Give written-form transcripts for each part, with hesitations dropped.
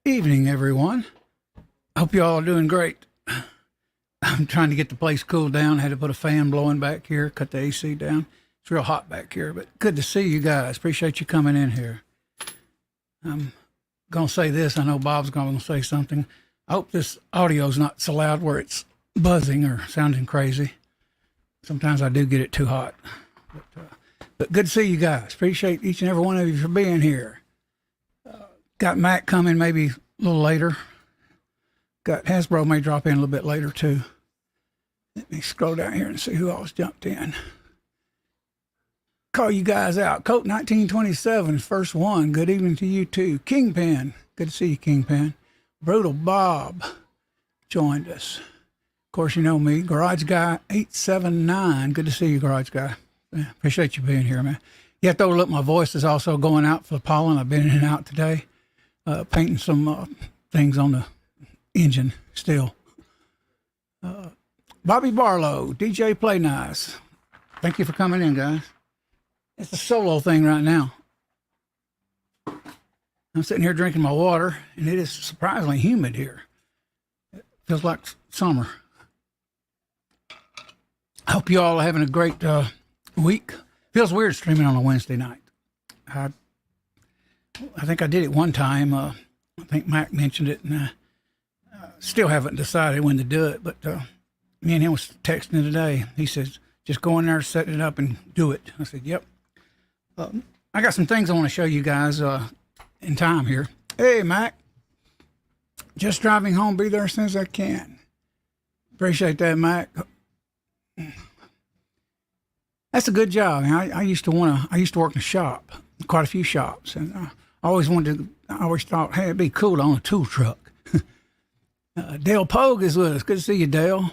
Evening, everyone. Hope you all are doing great. I'm trying to get the place cooled down. I had to put a fan blowing back here, cut the AC down. It's real hot back here, but good to see you guys. Appreciate you coming in here. I'm going to say this. I know Bob's going to say something. I hope this audio's not so loud where it's buzzing or sounding crazy. Sometimes I do get it too hot. But good to see you guys. Appreciate each and every one of you for being here. Got Mac coming maybe a little later. Got Hasbro may drop in a little bit later too. Let me scroll down here and see who else jumped in. Call you guys out. Coat 1927, first one. Good evening to you too. Kingpin, good to see you, Kingpin. Brutal Bob joined us. Of course, you know me. Garage Guy 879. Good to see you, Garage Guy. Appreciate you being here, man. You have to overlook my voice is also going out for the pollen. I've been in and out today, painting some things on the engine still. Bobby Barlow, DJ Play Nice. Thank you for coming in, guys. It's a solo thing right now. I'm sitting here drinking my water, and it is surprisingly humid here. It feels like summer. I hope you all are having a great week. Feels weird streaming on a Wednesday night. I think I did it one time. I think Mac mentioned it, and still haven't decided when to do it, but me and him was texting today. He says, just go in there, set it up, and do it. I said, yep. I got some things I want to show you guys in time here. Hey, Mac. Just driving home. Be there as soon as I can. Appreciate that, Mac. That's a good job. I used to work in a shop, quite a few shops, and I always thought, hey, it'd be cool to own a tool truck. Dale Pogue is with us. Good to see you, Dale.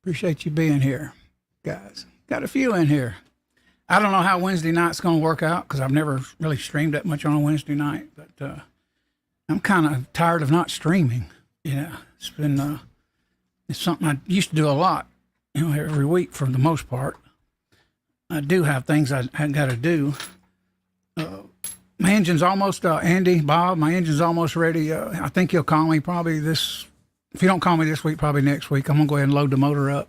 Appreciate you being here, guys. Got a few in here. I don't know how Wednesday night's going to work out because I've never really streamed that much on a Wednesday night, but I'm kind of tired of not streaming. It's been it's something I used to do a lot, every week for the most part. I do have things I got to do. My engine's almost, Andy, Bob, my engine's almost ready. I think he'll call me probably if you don't call me this week, probably next week. I'm going to go ahead and load the motor up,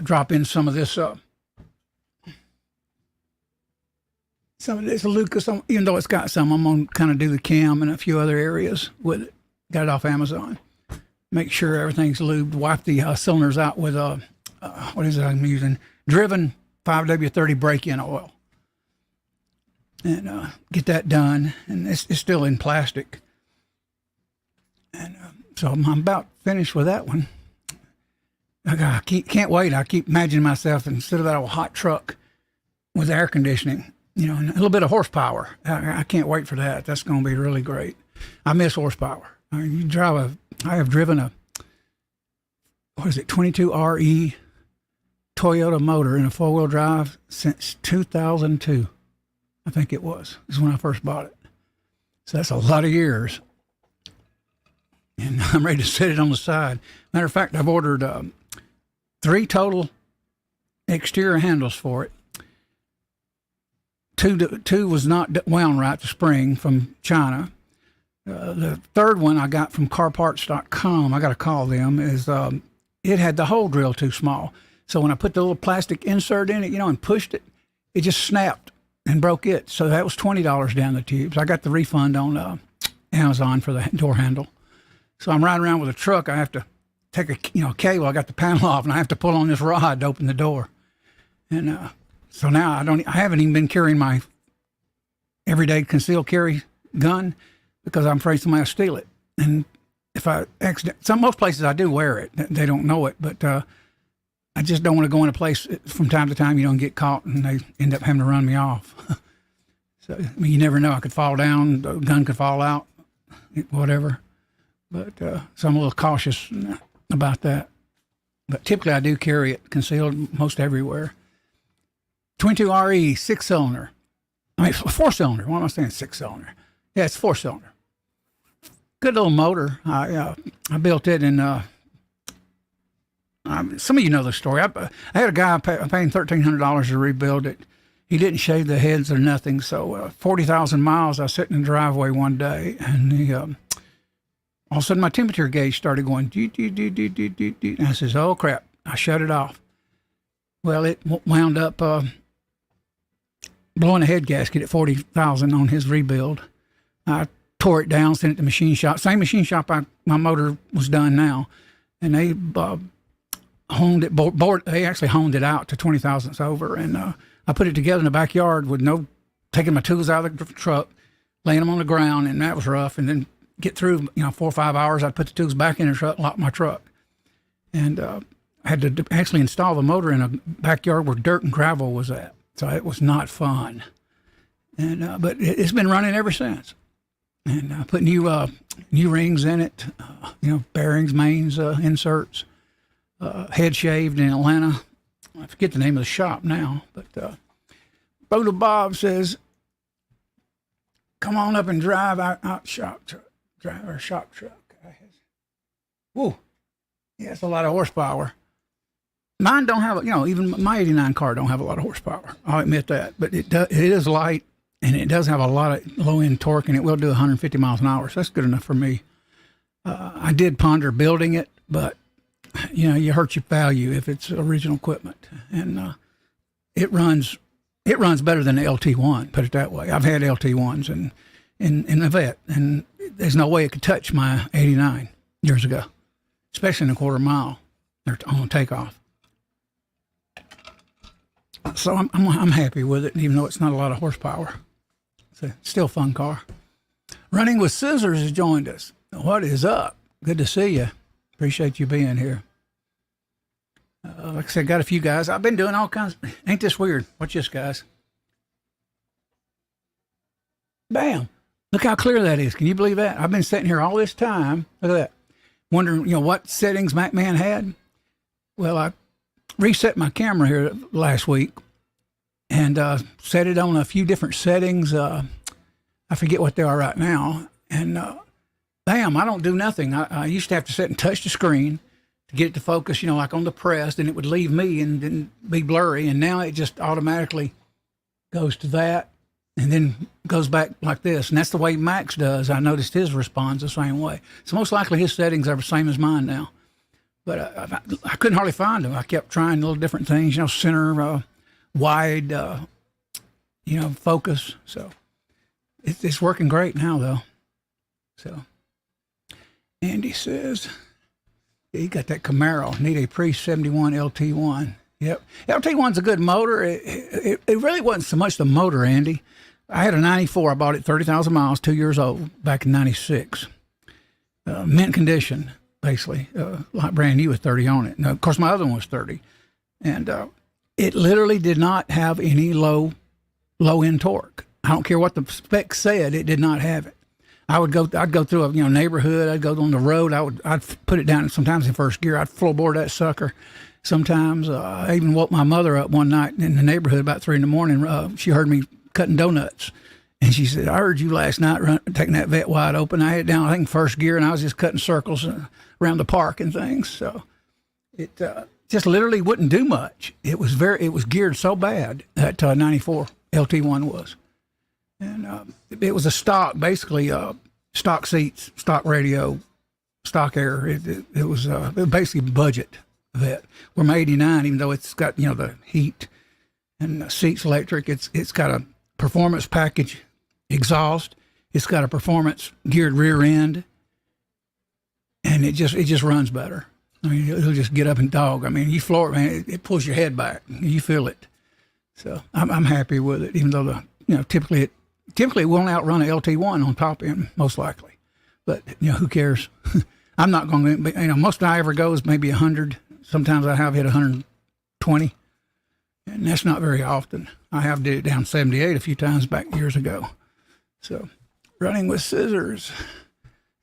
drop in some of this Lucas, even though it's got some, I'm going to kind of do the cam and a few other areas with it. Got it off Amazon. Make sure everything's lubed. Wipe the cylinders out with, what is it I'm using? Driven 5W30 break-in oil. And get that done. And it's still in plastic. And so I'm about finished with that one. I can't wait. I keep imagining myself instead of that old hot truck with air conditioning, and a little bit of horsepower. I can't wait for that. That's going to be really great. I miss horsepower. I have driven a 22RE Toyota motor in a four-wheel drive since 2002. I think it is when I first bought it. So that's a lot of years. And I'm ready to set it on the side. Matter of fact, I've ordered 3 total exterior handles for it. Two was not wound right, the spring from China. The third one I got from carparts.com, I got to call them, is it had the hole drill too small. So when I put the little plastic insert in it, and pushed it, it just snapped and broke it. So that was $20 down the tubes. I got the refund on Amazon for the door handle. So I'm riding around with a truck. I have to take a cable. I got the panel off, and I have to pull on this rod to open the door. And so now I haven't even been carrying my everyday concealed carry gun because I'm afraid somebody will steal it. And if I most places I do wear it. They don't know it, but I just don't want to go in a place from time to time, get caught and they end up having to run me off. So, you never know. I could fall down, the gun could fall out, whatever. But so I'm a little cautious about that. But typically I do carry it concealed most everywhere. 22RE, 6-cylinder. 4-cylinder. Why am I saying 6-cylinder? Yeah, it's 4-cylinder. Good little motor. I built it in, some of you know the story. I had a guy paying $1,300 to rebuild it. he didn't shave the heads or nothing. So 40,000 miles, I was sitting in the driveway one day, and all of a sudden my temperature gauge started going, and I says, oh, crap. I shut it off. Well, it wound up blowing a head gasket at 40,000 on his rebuild. I tore it down, sent it to machine shop. Same machine shop my motor was done now. And they honed it, they actually honed it out to 20 thousandths over. And I put it together in the backyard with taking my tools out of the truck, laying them on the ground, and that was rough. And then get through, 4 or 5 hours, I'd put the tools back in the truck, lock my truck. And I had to actually install the motor in a backyard where dirt and gravel was at. So it was not fun. And but it's been running ever since. And I put new rings in it, bearings, mains, inserts, head shaved in Atlanta. I forget the name of the shop now, but Brother Bob says, come on up and drive out shop truck. Drive our shop truck. Whoa. Yeah, it's a lot of horsepower. Mine don't have, even my 89 car don't have a lot of horsepower. I'll admit that. But it is light, and it does have a lot of low-end torque, and it will do 150 miles an hour. So that's good enough for me. I did ponder building it, but, you hurt your value if it's original equipment. And it runs better than the LT1, put it that way. I've had LT1s in the vet, and there's no way it could touch my 89 years ago, especially in a quarter mile or on takeoff. So I'm happy with it, even though it's not a lot of horsepower. It's still a fun car. Running with Scissors has joined us. What is up? Good to see you. Appreciate you being here. Like I said, got a few guys. I've been doing all kinds. Ain't this weird? Watch this, guys. Bam. Look how clear that is. Can you believe that? I've been sitting here all this time. Look at that. Wondering, what settings MacMan had. Well, I reset my camera here last week and set it on a few different settings. I forget what they are right now. And bam, I don't do nothing. I used to have to sit and touch the screen to get it to focus, like on the press, and it would leave me and then be blurry. And now it just automatically goes to that and then goes back like this. And that's the way Max does. I noticed his responds the same way. So most likely his settings are the same as mine now. But I couldn't hardly find them. I kept trying little different things, center, wide, focus. So it's working great now, though. So Andy says, you got that Camaro. Need a pre-71 LT1. Yep. LT1's a good motor. It really wasn't so much the motor, Andy. I had a 94. I bought it 30,000 miles, 2 years old, back in 96. Mint condition. Basically, like brand new with 30 on it. Now, of course, my other one was 30. And it literally did not have any low-end torque. I don't care what the specs said, it did not have it. I'd go through a neighborhood, I'd go on the road, I'd put it down sometimes in first gear, I'd floorboard that sucker. Sometimes I even woke my mother up one night in the neighborhood about 3 a.m. She heard me cutting donuts. And she said, I heard you last night taking that vet wide open. I had it down, I think, first gear, and I was just cutting circles around the park and things. So it just literally wouldn't do much. It was geared so bad, that 94 LT1 was. And it was a stock, basically, stock seats, stock radio, stock air. It was basically budget vet. Where my 89, even though it's got, the heat and the seats electric, it's got a performance package exhaust. It's got a performance geared rear end, and it just runs better. I mean, it'll just get up and dog. I mean, you floor it, man, it pulls your head back. You feel it. So I'm happy with it, even though typically it won't outrun a LT1 on top end, most likely. But who cares? I'm not going to. Most I ever go is maybe 100. Sometimes I have hit 120, and that's not very often. I have did it down 78 a few times back years ago. So, running with Scissors.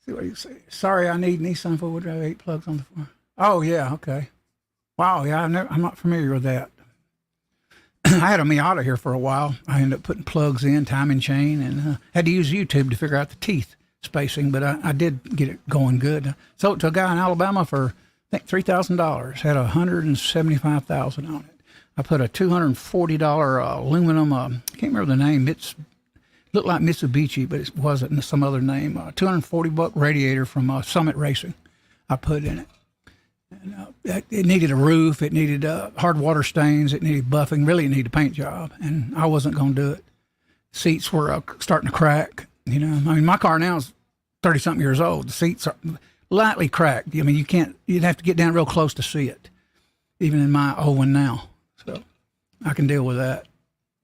See what you say. Sorry, I need Nissan 4-wheel drive 8 plugs on the floor. Oh yeah, okay. Wow, yeah, I'm not familiar with that. I had a Miata here for a while. I ended up putting plugs in, timing chain, and had to use YouTube to figure out the teeth spacing, but I did get it going good. Sold it to a guy in Alabama for, I think, $3,000. Had 175,000 on it. I put a $240 aluminum, I can't remember the name. It's looked like Mitsubishi, but it wasn't, some other name. $240 radiator from Summit Racing I put in it. And it needed a roof. It needed hard water stains. It needed buffing. Really, it needed a paint job, and I wasn't going to do it. Seats were starting to crack. You know, I mean, my car now is 30-something years old. The seats are lightly cracked. I mean, you'd have to get down real close to see it, even in my old one now. So I can deal with that.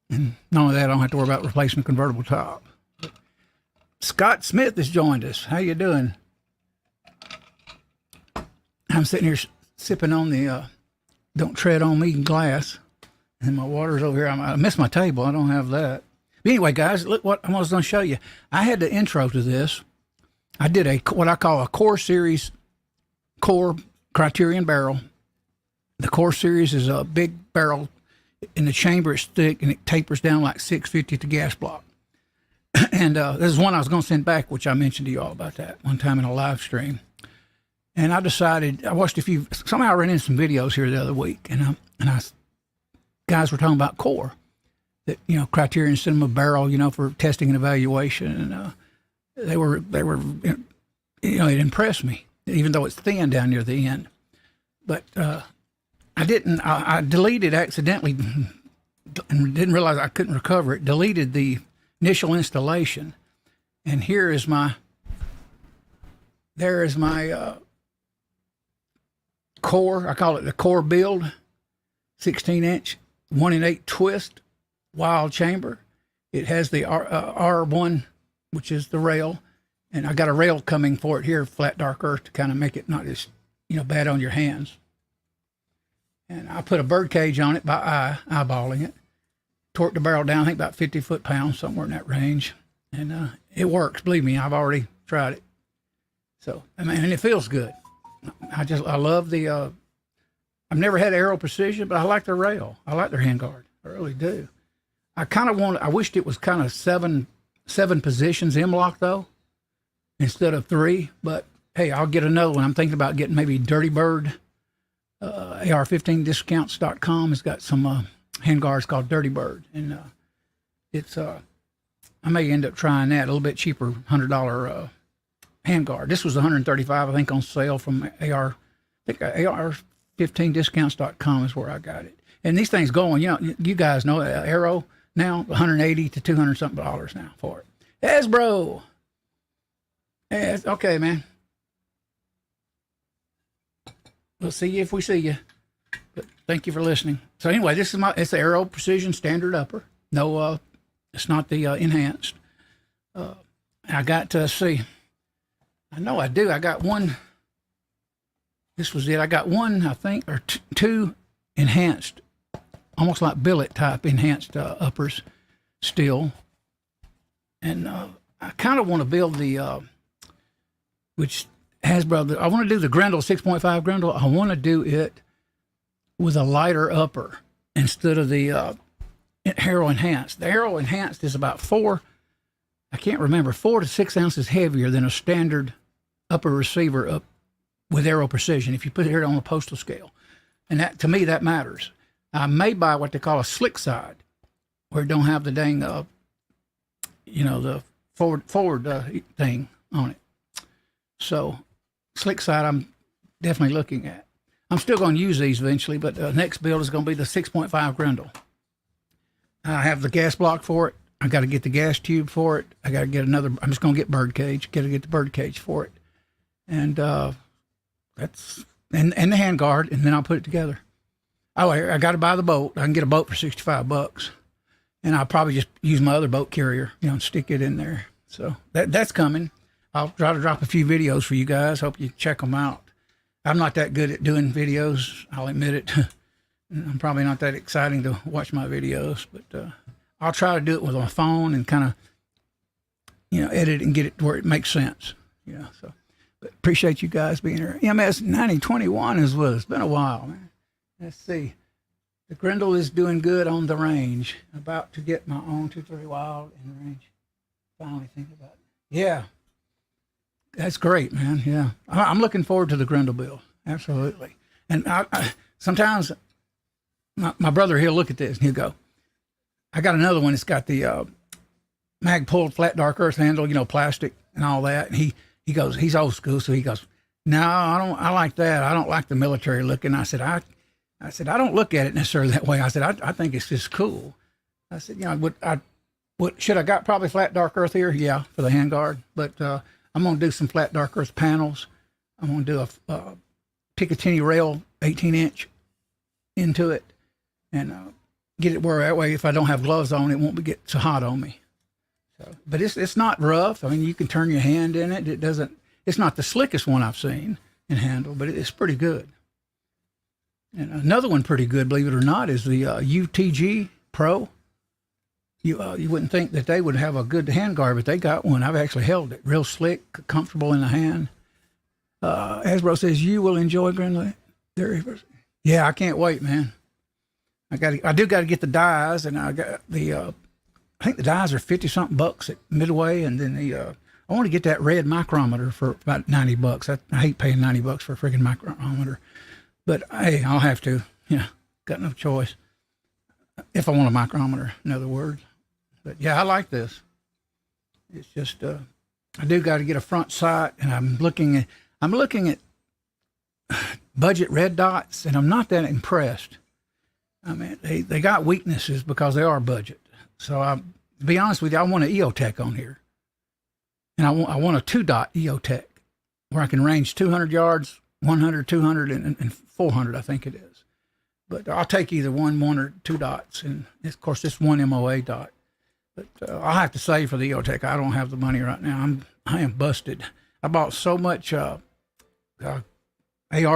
And not only that, I don't have to worry about replacing the convertible top. But Scott Smith has joined us. How you doing? I'm sitting here sipping on the Don't Tread on Me glass, and my water's over here. I missed my table. I don't have that. But anyway, guys, look what I was going to show you. I had the intro to this. I did what I call a Core Series Core Criterion barrel. The Core Series is a big barrel. In the chamber, it's thick, and it tapers down like 650 at the gas block. And this is one I was going to send back, which I mentioned to you all about that one time in a live stream. And I decided, I watched somehow I ran into some videos here the other week, and guys were talking about Core, that, you know, Criterion sent them a barrel, you know, for testing and evaluation, and they were, you know, it impressed me, even though it's thin down near the end. But I deleted accidentally, and didn't realize I couldn't recover it, deleted the initial installation, and there is my Core. I call it the Core build, 16-inch, 1-in-8 twist, wild chamber. It has the R1, which is the rail, and I got a rail coming for it here, flat dark earth, to kind of make it not as, you know, bad on your hands. And I put a bird cage on it by eyeballing it, torqued the barrel down, I think about 50 foot-pounds, somewhere in that range, and it works. Believe me, I've already tried it. So, I mean, and it feels good. I love the, I've never had Aero Precision, but I like their rail. I like their handguard. I really do. I wished it was kind of seven positions M-lock though, instead of 3, but hey, I'll get another one. I'm thinking about getting maybe Dirty Bird, AR15discounts.com has got some handguards called Dirty Bird, and it's, I may end up trying that, a little bit cheaper, $100 handguard. This was $135, I think, on sale from AR15discounts.com is where I got it. And these things going, you know, you guys know Aero now, $180 to $200 something now for it. Hasbro. Yes, okay, man. We'll see you if we see you. But thank you for listening. So anyway, it's the Aero Precision Standard Upper. No, it's not the enhanced. I got to see. I know I do. I got one. This was it. I got one, I think, or two enhanced, almost like billet type enhanced uppers still. And I kind of want to build the, which Hasbro, I want to do the Grendel, 6.5 Grendel. I want to do it with a lighter upper instead of the Aero Enhanced. The Aero Enhanced is about 4 to 6 ounces heavier than a standard upper receiver up with Aero Precision, if you put it here on a postal scale. And that, to me, that matters. I may buy what they call a slick side, where it don't have the dang, you know, the forward thing on it. So slick side, I'm definitely looking at. I'm still going to use these eventually, but the next build is going to be the 6.5 Grendel. I have the gas block for it. I got to get the gas tube for it. I got to get another. I'm just going to get bird cage. Got to get the bird cage for it, and that's and the handguard, and then I'll put it together. Oh, I got to buy the boat. I can get a boat for $65, and I'll probably just use my other boat carrier, you know, and stick it in there. So that's coming. I'll try to drop a few videos for you guys. Hope you check them out. I'm not that good at doing videos. I'll admit it. I'm probably not that exciting to watch my videos, but I'll try to do it with my phone and kind of, you know, edit and get it where it makes sense. You know, so but appreciate you guys being here. MS 9021 is with us. It's been a while, man. Let's see. The Grendel is doing good on the range. About to get my own 230 Wild in the range. Finally think about it. Yeah. That's great, man. Yeah. I'm looking forward to the Grendel build. Absolutely. And I sometimes my brother, he'll look at this and he'll go, I got another one. It's got the mag pulled flat dark earth handle, plastic and all that. And he goes, he's old school, so he goes, no, I don't. I like that. I don't like the military looking. I said, I don't look at it necessarily that way. I said, I think it's just cool. I said, should I got probably flat dark earth here? Yeah, for the handguard. But I'm gonna do some flat dark earth panels. I'm gonna do a Picatinny rail 18-inch into it, and get it where that way if I don't have gloves on, it won't get so hot on me. So, but it's not rough. I mean, you can turn your hand in it. It doesn't. It's not the slickest one I've seen in handle, but it's pretty good. And another one pretty good, believe it or not, is the UTG Pro. You wouldn't think that they would have a good handguard, but they got one. I've actually held it. Real slick, comfortable in the hand. Hasbro says, you will enjoy Greenland. Yeah, I can't wait, man. I do got to get the dies, and I got the, I think the dies are 50-something bucks at Midway, and then I want to get that red micrometer for about $90. I hate paying $90 for a freaking micrometer, but hey, I'll have to. Got no choice. If I want a micrometer, in other words. But yeah, I like this. It's just I do got to get a front sight, and I'm looking at budget red dots, and I'm not that impressed. I mean, they got weaknesses because they are budget. So to be honest with you, I want an EOTech on here. And I want a 2-dot EOTech where I can range 200 yards, 100, 200, and 400, I think it is. But I'll take either one or 2 dots. And, of course, this one MOA dot. But I'll have to say for the EOTech, I don't have the money right now. I am busted. I bought so much AR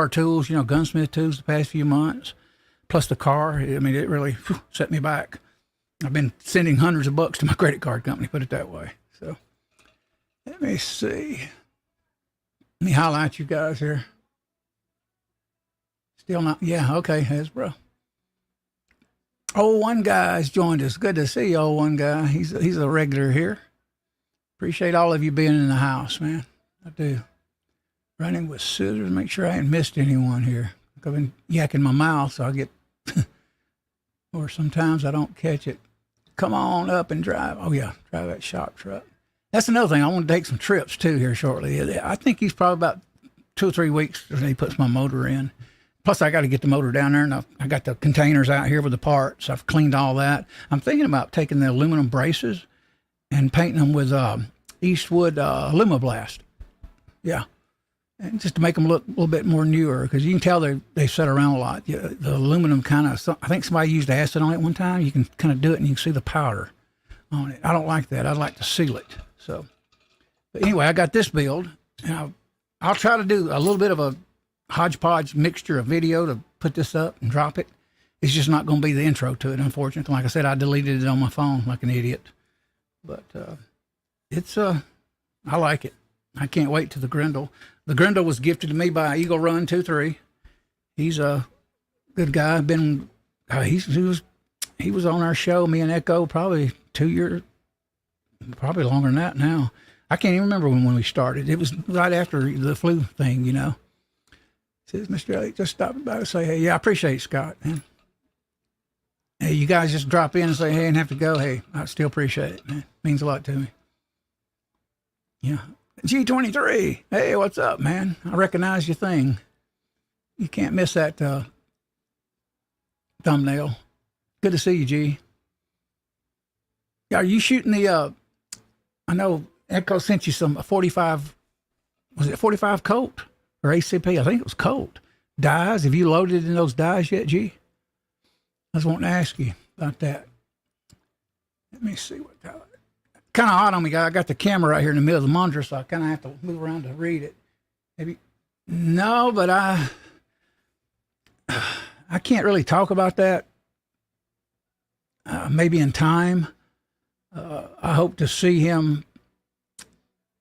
tools, gunsmith tools the past few months, plus the car. I mean, it really set me back. I've been sending hundreds of bucks to my credit card company, put it that way. So let me see. Let me highlight you guys here. Still not, yeah, okay, Hasbro. One guy has joined us. Good to see you, one guy. He's a regular here. Appreciate all of you being in the house, man. I do. Running with scissors, make sure I ain't missed anyone here. I've been yakking my mouth, so I get, or sometimes I don't catch it. Come on up and drive. Oh, yeah, drive that shop truck. That's another thing. I want to take some trips, too, here shortly. I think he's probably about 2 or 3 weeks when he puts my motor in. Plus, I got to get the motor down there, and I got the containers out here with the parts. I've cleaned all that. I'm thinking about taking the aluminum braces and painting them with Eastwood Alumablast. Yeah. And just to make them look a little bit more newer, because you can tell they set around a lot. The aluminum kind of, I think somebody used acid on it one time. You can kind of do it, and you can see the powder on it. I don't like that. I'd like to seal it. So, but anyway, I got this build, and I'll try to do a little bit of a hodgepodge mixture of video to put this up and drop it. It's just not going to be the intro to it, unfortunately. Like I said, I deleted it on my phone like an idiot. But it's I like it. I can't wait to the Grendel. The Grendel was gifted to me by Eagle Run 23. He's a good guy. He was on our show, me and Echo, probably 2 years, probably longer than that now. I can't even remember when we started. It was right after the flu thing, Says, Mr. Elliott, just stopping by to say, hey, yeah, I appreciate it, Scott, man. Hey, you guys just drop in and say, hey, and have to go. Hey, I still appreciate it, man. It means a lot to me. Yeah. G23. Hey, what's up, man? I recognize your thing. You can't miss that thumbnail. Good to see you, G. Are you shooting the, I know Echo sent you some 45, was it 45 Colt or ACP? I think it was Colt. Dies, have you loaded in those dies yet, G? I was wanting to ask you about that. Let me see what that kind of hot on me, guy. I got the camera right here in the middle of the monitor, so I kind of have to move around to read it. Maybe no, but I can't really talk about that. Maybe in time. I hope to see him.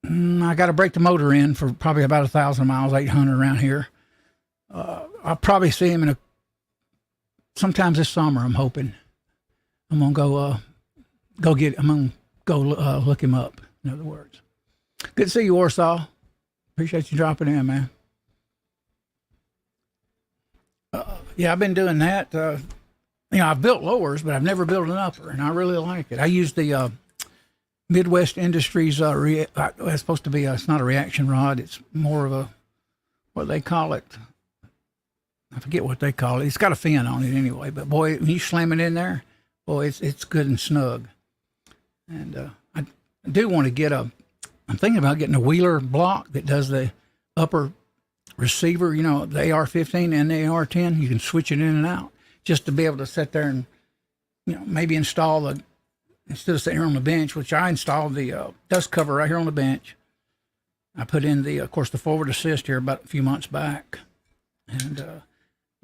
I got to break the motor in for probably about 1,000 miles, 800 around here. I'll probably see him sometimes this summer. I'm hoping. I'm gonna go look him up. In other words, good to see you, Warsaw. Appreciate you dropping in, man. Yeah, I've been doing that. I've built lowers, but I've never built an upper, and I really like it. I use the Midwest Industries. It's supposed to be. It's not a reaction rod. It's more of a what they call it. I forget what they call it. It's got a fin on it anyway. But boy, when you slam it in there, boy, it's good and snug. And I do want to get I'm thinking about getting a Wheeler block that does the upper receiver. You know, the AR-15 and the AR-10. You can switch it in and out just to be able to sit there and maybe install instead of sitting here on the bench, which I installed the dust cover right here on the bench. I put in of course, the forward assist here about a few months back. And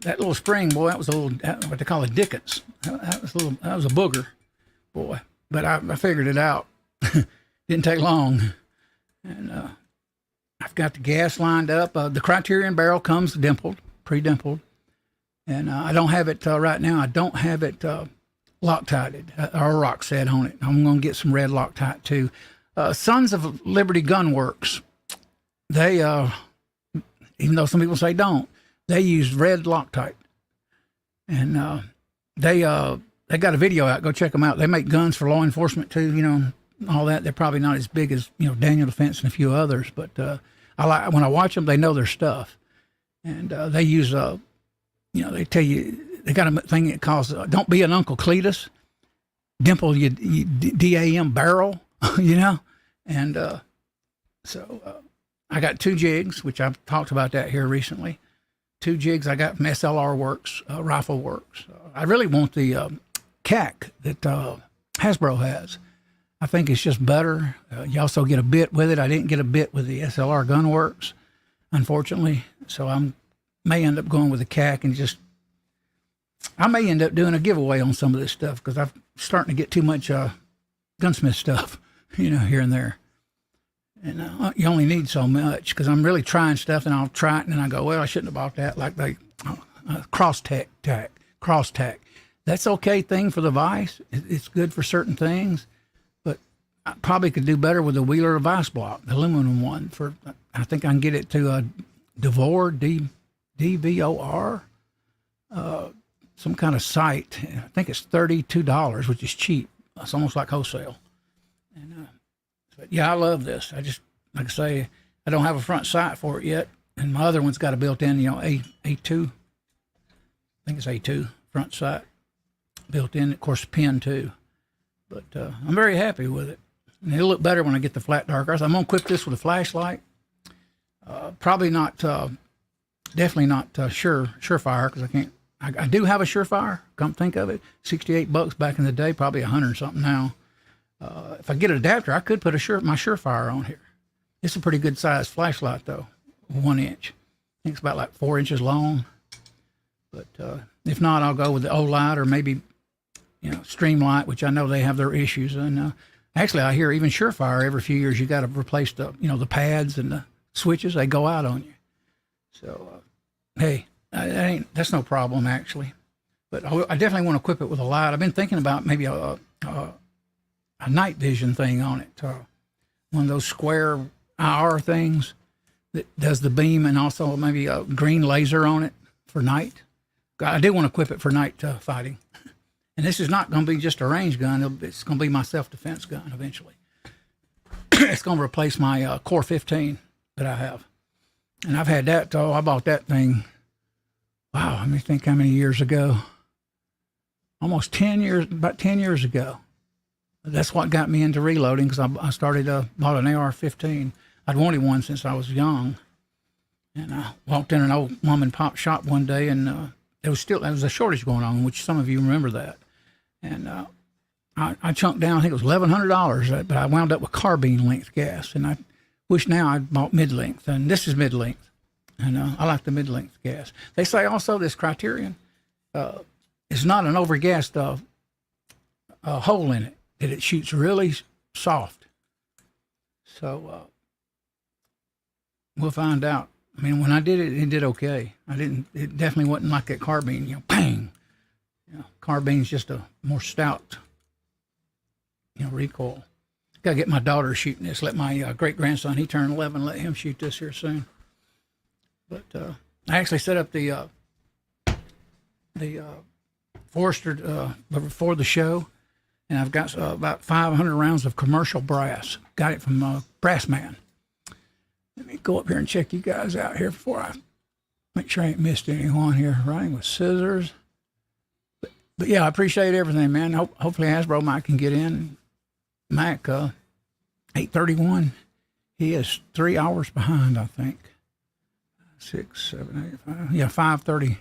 that little spring, boy, that was a little, what they call a Dickens. That was a booger, boy. But I figured it out. Didn't take long. And I've got the gas lined up. The Criterion barrel comes dimpled, pre-dimpled. And I don't have it right now. I don't have it Loctited or rock set on it. I'm going to get some red Loctite too. Sons of Liberty Gun Works, they, even though some people say don't, they use red Loctite. And they got a video out. Go check them out. They make guns for law enforcement too, all that. They're probably not as big as, Daniel Defense and a few others, but when I watch them, they know their stuff. And they use, they tell you, they got a thing that calls, don't be an Uncle Cletus, dimple your DAM barrel, And so I got 2 jigs, which I've talked about that here recently. 2 jigs I got from SLR Works, Rifle Works. I really want the CAC that Hasbro has. I think it's just better. You also get a bit with it. I didn't get a bit with the SLR Gun Works, unfortunately. So I may end up going with the CAC and I may end up doing a giveaway on some of this stuff because I'm starting to get too much gunsmith stuff, here and there. And you only need so much because I'm really trying stuff and I'll try it and then I go, well, I shouldn't have bought that. Like the cross tack. That's okay thing for the vise. It's good for certain things, but I probably could do better with the Wheeler vise block, the aluminum one. I think I can get it to Devor, DVOR, some kind of site. I think it's $32, which is cheap. It's almost like wholesale. And but yeah, I love this. I just, like I say, I don't have a front sight for it yet. And my other one's got a built-in, A2. I think it's A2 front sight built in. Of course, pin too. But I'm very happy with it. And it'll look better when I get the flat dark earth. I'm going to equip this with a flashlight. Probably not, definitely not Surefire because I can't. I do have a Surefire. Come think of it, $68 back in the day, probably 100 something now. If I get an adapter, I could put my Surefire on here. It's a pretty good sized flashlight though, 1 inch. I think it's about like 4 inches long. But if not, I'll go with the Olight or maybe, Streamlight, which I know they have their issues. And actually, I hear even Surefire every few years you got to replace the pads and the switches. They go out on you. So hey, that's no problem actually. But I definitely want to equip it with a light. I've been thinking about maybe a night vision thing on it, one of those square IR things that does the beam, and also maybe a green laser on it for night. I do want to equip it for night fighting. And this is not going to be just a range gun. It's going to be my self-defense gun eventually. It's going to replace my Core 15 that I have. And I've had that, I bought that thing, wow, let me think how many years ago. Almost 10 years, about 10 years ago. That's what got me into reloading because I started, bought an AR-15. I'd wanted one since I was young. And I walked in an old mom and pop shop one day and there was a shortage going on, which some of you remember that. And I chunked down, I think it was $1,100, but I wound up with carbine length gas. And I wish now I'd bought mid-length, and this is mid-length. And I like the mid-length gas. They say also this Criterion is not an overgassed hole in it, that it shoots really soft. So we'll find out. I mean, when I did it, it did okay. It definitely wasn't like that carbine, bang. Carbine's just a more stout, recoil. Got to get my daughter shooting this. Let my great-grandson, he turned 11, let him shoot this here soon. But I actually set up the Forster before the show, and I've got about 500 rounds of commercial brass. Got it from Brass Man. Let me go up here and check you guys out here before I make sure I ain't missed anyone here. Running with scissors. But yeah, I appreciate everything, man. Hopefully Hasbro Mike can get in. Mac, 8:31. He is 3 hours behind, I think. 6, 7, 8, 5. Yeah, 5:31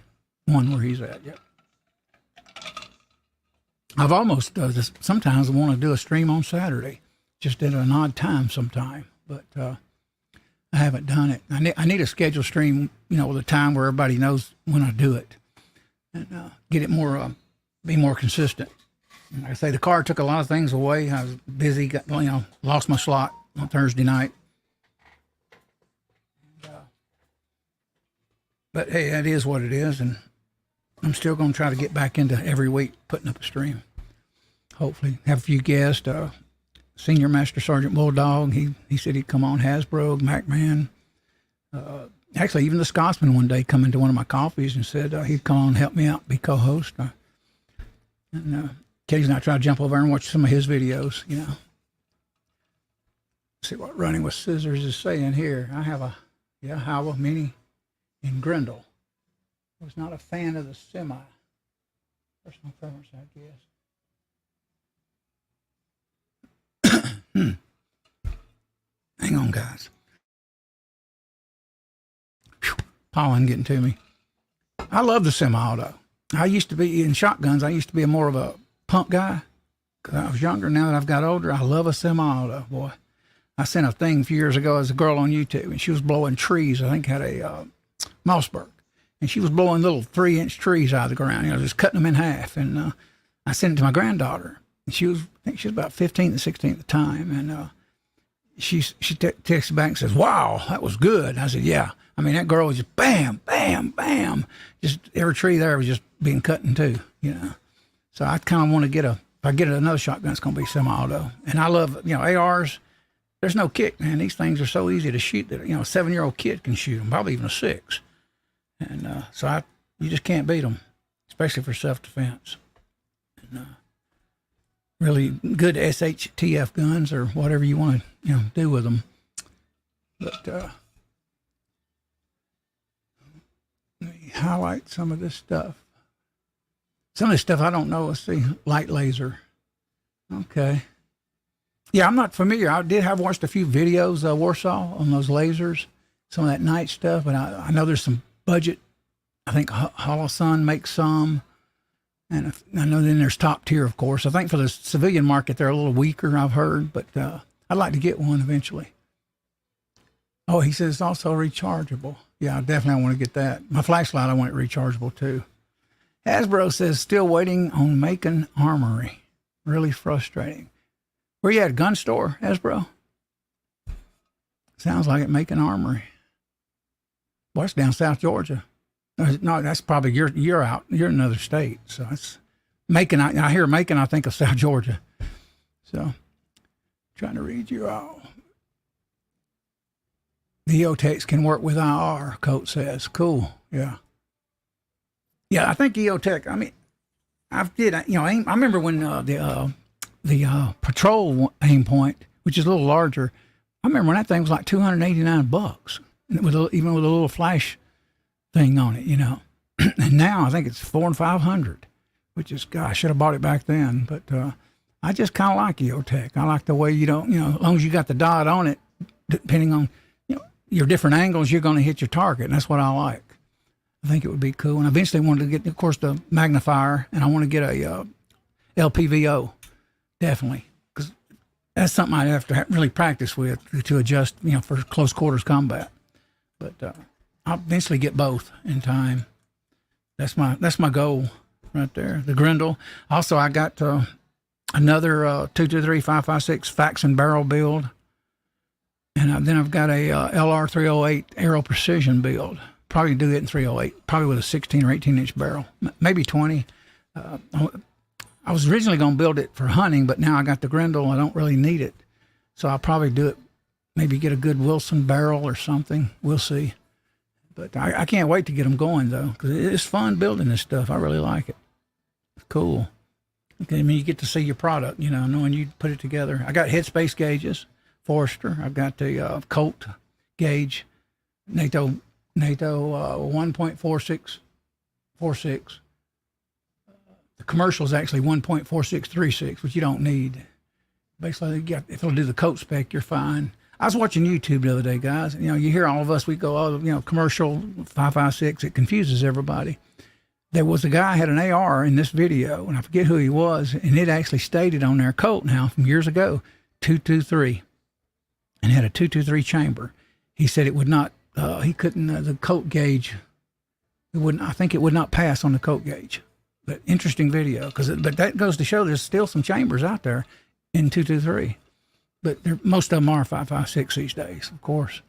where he's at. Yep. I've almost sometimes I want to do a stream on Saturday, just at an odd time sometime, but I haven't done it. I need a scheduled stream, with a time where everybody knows when I do it, and get it more, be more consistent. And like I say, the car took a lot of things away. I was busy, lost my slot on Thursday night. But hey, that is what it is, and I'm still going to try to get back into every week putting up a stream. Hopefully, have a few guests. Senior Master Sergeant Bulldog, he said he'd come on. Hasbro, MacMan. Actually, even the Scotsman one day come into one of my coffees and said he'd come on and help me out, be co-host. And Katie's and I try to jump over and watch some of his videos, See what Running with Scissors is saying here. I have a Howa Mini in Grendel. I was not a fan of the semi. Personal preference, I guess. Hang on, guys. Whew, pollen getting to me. I love the semi-auto. I used to be in shotguns. I used to be more of a pump guy because I was younger. Now that I've got older, I love a semi-auto, boy. I sent a thing a few years ago as a girl on YouTube, and she was blowing trees. I think had a Mossberg, and she was blowing little 3-inch trees out of the ground, just cutting them in half. And I sent it to my granddaughter. And I think she was about 15 to 16 at the time, and she texted back and says, "Wow, that was good." I said, "Yeah." I mean, that girl was just bam, bam, bam. Just every tree there was just being cut in two, So I kind of want to if I get another shotgun, it's going to be semi-auto. And I love, ARs. There's no kick, man. These things are so easy to shoot that, a 7-year-old kid can shoot them, probably even a 6. And so you just can't beat them, especially for self-defense. And really good SHTF guns or whatever you want to, do with them. But let me highlight some of this stuff. Some of this stuff I don't know. Let's see. Light laser. Okay. Yeah, I'm not familiar. I did have watched a few videos of Warsaw on those lasers, some of that night stuff, but I know there's some budget. I think Holosun makes some, and I know then there's Top Tier, of course. I think for the civilian market, they're a little weaker, I've heard, but I'd like to get one eventually. Oh, he says it's also rechargeable. Yeah, I definitely want to get that. My flashlight, I want it rechargeable too. Hasbro says still waiting on Macon Armory. Really frustrating. Where you at, gun store, Hasbro? Sounds like it, Macon Armory. Well, it's down South Georgia. No, that's probably you're out. You're in another state. So it's Macon. I hear Macon, I think of South Georgia. So trying to read you out. The EOTech can work with IR, Coat says. Cool. Yeah. Yeah, I think EOTech, I mean, I remember when the patrol aim point, which is a little larger, I remember when that thing was like $289, even with a little flash thing on it, And now I think it's $400 and $500, which is, gosh, I should have bought it back then. But I just kind of like EOTech. I like the way as long as you got the dot on it, depending on your different angles, you're going to hit your target, and that's what I like. I think it would be cool. And I eventually wanted to get, of course, the magnifier, and I want to get a LPVO, definitely, because that's something I'd have to really practice with to adjust, for close quarters combat. But I'll eventually get both in time. That's my goal right there. The Grendel. Also, I got another 223-556 fax and barrel build, and then I've got a LR 308 Aero Precision build. Probably do it in 308, probably with a 16 or 18-inch barrel, maybe 20. I was originally going to build it for hunting, but now I got the Grendel. I don't really need it. So I'll probably do it, maybe get a good Wilson barrel or something. We'll see. But I can't wait to get them going, though, because it's fun building this stuff. I really like it. Cool. Okay, I mean, you get to see your product, you know, knowing you put it together. I got headspace gauges, Forrester. I've got the Colt gauge, NATO 1.4646. The commercial is actually 1.4636, which you don't need. Basically, if it'll do the Colt spec, you're fine. I was watching YouTube the other day, guys. You know, you hear all of us, we go, oh, you know, commercial 5.56. It confuses everybody. There was a guy had an AR in this video, and I forget who he was, and it actually stated on their Colt now from years ago, 223, and had a 223 chamber. He said it would not, he couldn't, the Colt gauge, it wouldn't, I think it would not pass on the Colt gauge. But interesting video, but that goes to show there's still some chambers out there in 223. But most of them are 5.56 these days, of course.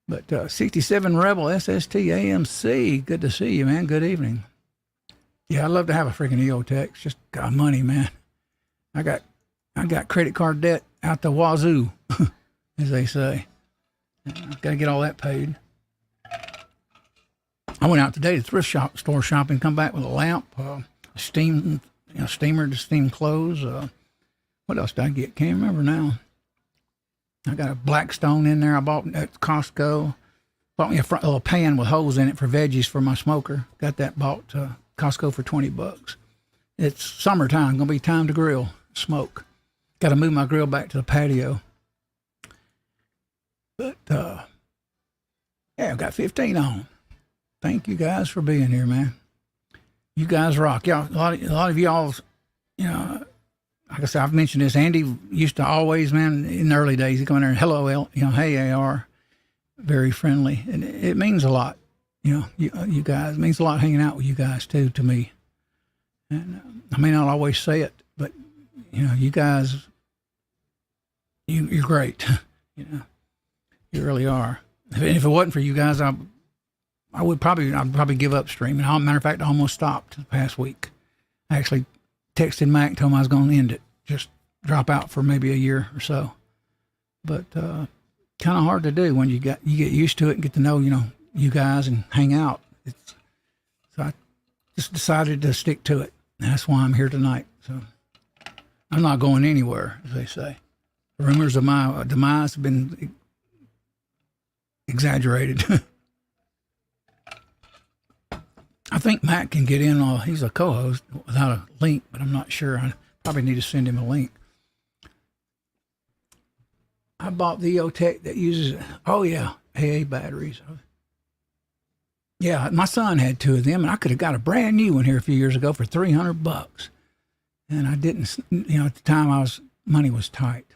But 67 Rebel SST AMC, good to see you, man. Good evening. Yeah, I'd love to have a freaking EOTech. Just got money, man. I got credit card debt out the wazoo, as they say. Got to get all that paid. I went out today to thrift store shopping, come back with a lamp, steamer to steam clothes. What else did I get? Can't remember now. I got a Blackstone in there I bought at Costco. Bought me a little pan with holes in it for veggies for my smoker. Got that bought Costco for $20. It's summertime. Gonna be time to grill, smoke. Got to move my grill back to the patio. But yeah, I've got 15 on. Thank you guys for being here, man. You guys rock. Y'all, a lot of y'all, you know. Like I said, I've mentioned this. Andy used to always, man, in the early days, he'd come in there and hello, you know, hey, AR, very friendly. And it means a lot, you know, you guys. It means a lot hanging out with you guys, too, to me. And I may not always say it, but, you know, you guys, you're great. You know, you really are. And if it wasn't for you guys, I'd probably give up streaming. Matter of fact, I almost stopped the past week. I actually texted Mac, told him I was going to end it, just drop out for maybe a year or so. But kind of hard to do when you get used to it and get to know, you know, you guys and hang out. So I just decided to stick to it. And that's why I'm here tonight. So I'm not going anywhere, as they say. The rumors of my demise have been exaggerated. I think Matt can get in. He's a co-host without a link, but I'm not sure. I probably need to send him a link. I bought the EOTech that uses, AA batteries. Yeah, my son had two of them, and I could have got a brand new one here a few years ago for $300. And I didn't, you know, at the time money was tight.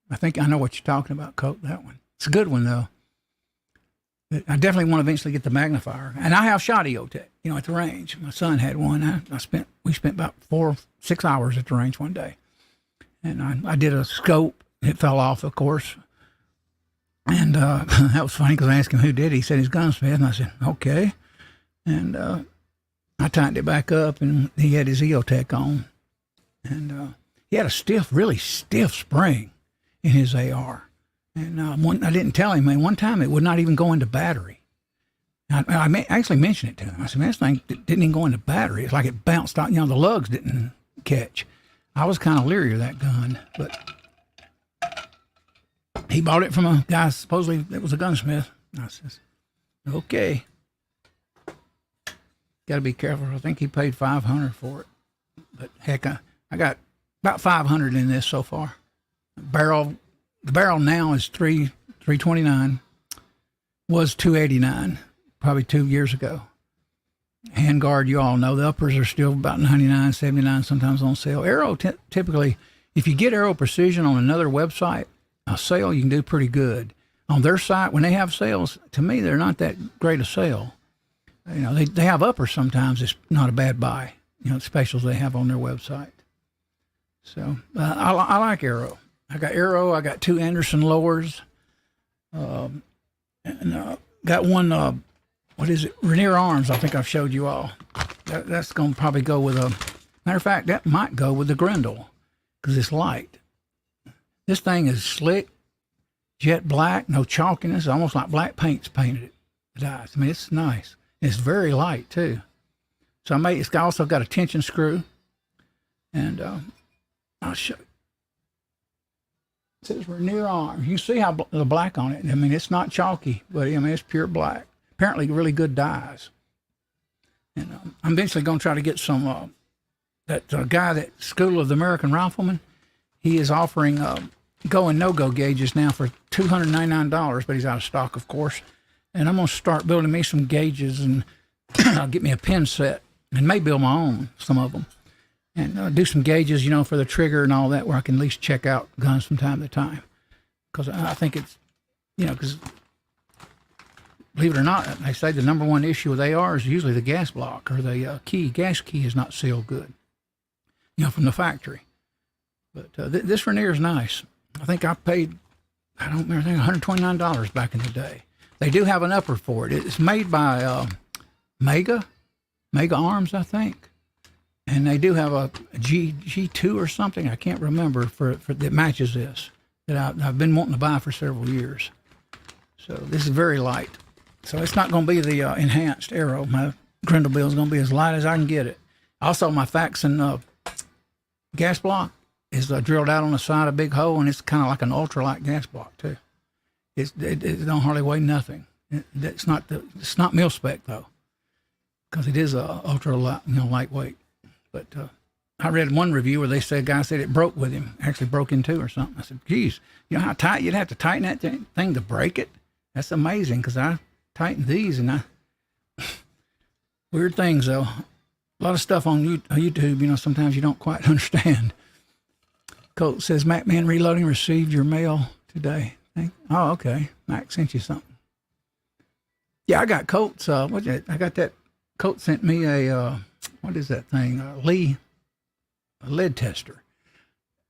I think I know what you're talking about, Colt, that one. It's a good one, though. I definitely want to eventually get the magnifier. And I have shot EOTech, you know, at the range. My son had one. We spent about 6 hours at the range one day. And I did a scope. It fell off, of course. And that was funny because I asked him who did it. He said his gunsmith. And I said, okay. And I tightened it back up, and he had his EOTech on. And he had a really stiff spring in his AR. And I didn't tell him, man, one time it would not even go into battery. I actually mentioned it to him. I said, man, this thing didn't even go into battery. It's like it bounced out, you know, the lugs didn't catch. I was kind of leery of that gun, but he bought it from a guy, supposedly it was a gunsmith. I says, okay. Got to be careful. I think he paid $500 for it. But heck, I got about $500 in this so far. The barrel now is $329, was $289, probably 2 years ago. Handguard, you all know, the uppers are still about $99, $79, sometimes on sale. Arrow, typically, if you get Arrow Precision on another website, a sale, you can do pretty good. On their site, when they have sales, to me, they're not that great a sale. You know, they have uppers sometimes. It's not a bad buy, you know, the specials they have on their website. So I like Arrow. I got Arrow. I got 2 Anderson lowers. And got one, what is it? Rainier Arms, I think I've showed you all. That's going to probably go with matter of fact, that might go with the Grendel because it's light. This thing is slick, jet black, no chalkiness, almost like black paint's painted it. The eyes. I mean, it's nice. It's very light, too. So it's also got a tension screw, and I'll show you. It says Rainier arm. You see how the black on it. I mean, it's not chalky, but I mean, it's pure black. Apparently really good dyes. And I'm eventually going to try to get some, that guy, that School of the American Rifleman, he is offering go and no-go gauges now for $299, but he's out of stock, of course. And I'm going to start building me some gauges, and I'll get me a pin set and may build my own, some of them. And do some gauges, for the trigger and all that, where I can at least check out guns from time to time. Because I think it's, because believe it or not, they say the number one issue with AR is usually the gas block, or the gas key is not sealed good, from the factory. But this Rainier is nice. I think I paid, I don't remember, I think $129 back in the day. They do have an upper for it. It's made by Mega Arms, I think. And they do have a G2 or something, I can't remember, for that matches this, that I've been wanting to buy for several years. So this is very light. So it's not going to be the enhanced arrow. My Grendel bill is going to be as light as I can get it. Also, my Faxon gas block is drilled out on the side, a big hole, and it's kind of like an ultralight gas block too. It don't hardly weigh nothing. It's not mil spec though, because it is a ultra light, lightweight. But I read one review where they said, a guy said it broke with him, actually broke in two or something. I said, geez, you know how tight you'd have to tighten that thing to break it? That's amazing, because I tightened these, and weird things though. A lot of stuff on YouTube, sometimes you don't quite understand. Colt says, Mac Man Reloading received your mail today. Oh, okay. Mac sent you something. Yeah, I got Colt's, I got that, Colt sent me a, what is that thing? A lead tester.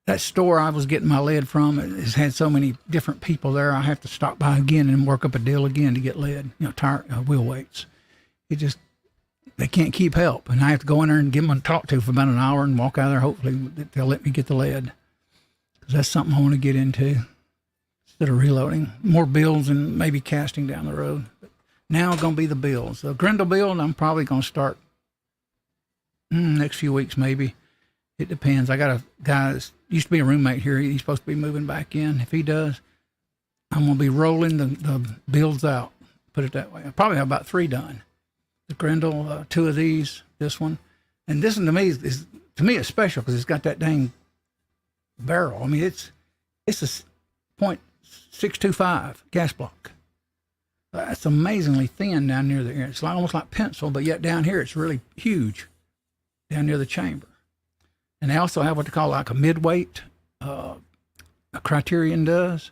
That store I was getting my lead from has had so many different people there. I have to stop by again and work up a deal again to get lead, tire wheel weights. They can't keep help. And I have to go in there and give them a talk to for about an hour and walk out of there. Hopefully they'll let me get the lead, because that's something I want to get into instead of reloading. More builds and maybe casting down the road. But now going to be the builds. The Grendel build, I'm probably going to start next few weeks maybe. It depends. I got a guy that used to be a roommate here. He's supposed to be moving back in. If he does, I'm going to be rolling the builds out, put it that way. I probably have about 3 done. The Grendel, 2 of these, this one. And this one to me is it's special because it's got that dang barrel. I mean, it's a .625 gas block. That's amazingly thin down near the ear. It's almost like pencil, but yet down here it's really huge down near the chamber. And they also have what they call like a midweight, a Criterion does.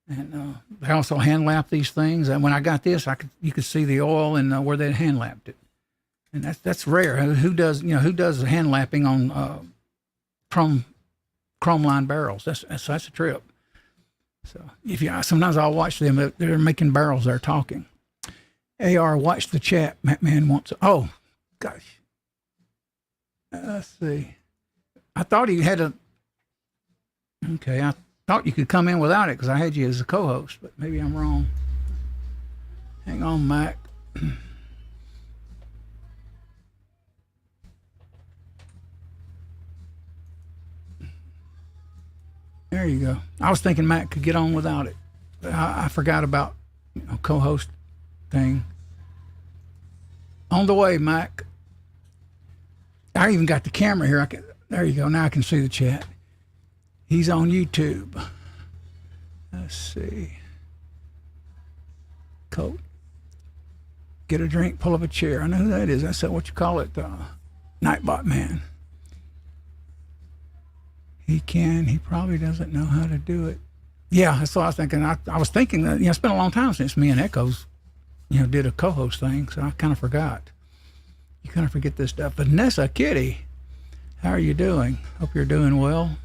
And they also hand lap these things. And when I got this, you could see the oil and where they hand lapped it. And that's rare. Who does hand lapping on chrome line barrels? That's a trip. So sometimes I'll watch them. They're making barrels. They're talking. AR, watch the chat. Man wants. Oh, gosh. Let's see. I thought he had okay, I thought you could come in without it because I had you as a co-host, but maybe I'm wrong. Hang on, Mac. There you go. I was thinking Mac could get on without it. I forgot about co-host thing. On the way, Mac. I even got the camera here. There you go. Now I can see the chat. He's on YouTube. Let's see. Colt. Get a drink, pull up a chair. I know who that is. That's what you call it. Nightbot Man. He probably doesn't know how to do it. Yeah, that's what I was thinking. I was thinking that, it's been a long time since me and Echoes, did a co-host thing, so I kind of forgot. You kind of forget this stuff. Vanessa Kitty, how are you doing? Hope you're doing well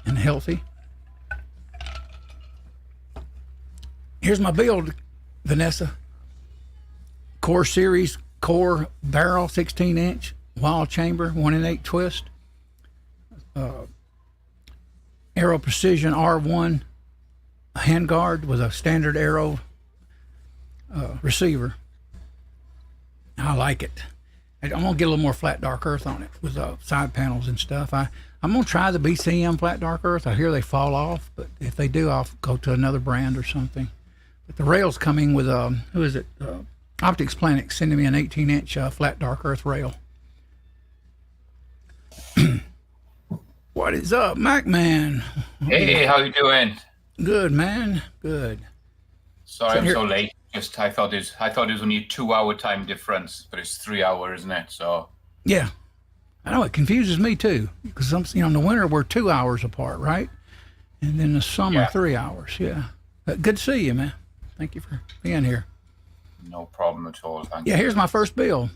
and healthy. Here's my build, Vanessa. Core Series, core barrel, 16-inch, wild chamber, 1 in 8 twist. Arrow Precision R1 handguard with a standard arrow receiver. I like it. I'm gonna get a little more flat dark earth on it with side panels and stuff. I'm gonna try the BCM flat dark earth. I hear they fall off, but if they do, I'll go to another brand or something. But the rail's coming with who is it? Optics Planet sending me an 18-inch flat dark earth rail. What is up, Mac Man? Hey, how you doing? Good, man. Good. Sorry, I'm so late. Just I thought there's only a 2-hour time difference, but it's 3 hours, isn't it? So Yeah, I know it confuses me too because in the winter we're 2 hours apart, right? And then the summer 3 hours. Yeah. Good to see you, man. Thank you for being here. no problem at all. Thank you. Yeah, here's my first bill,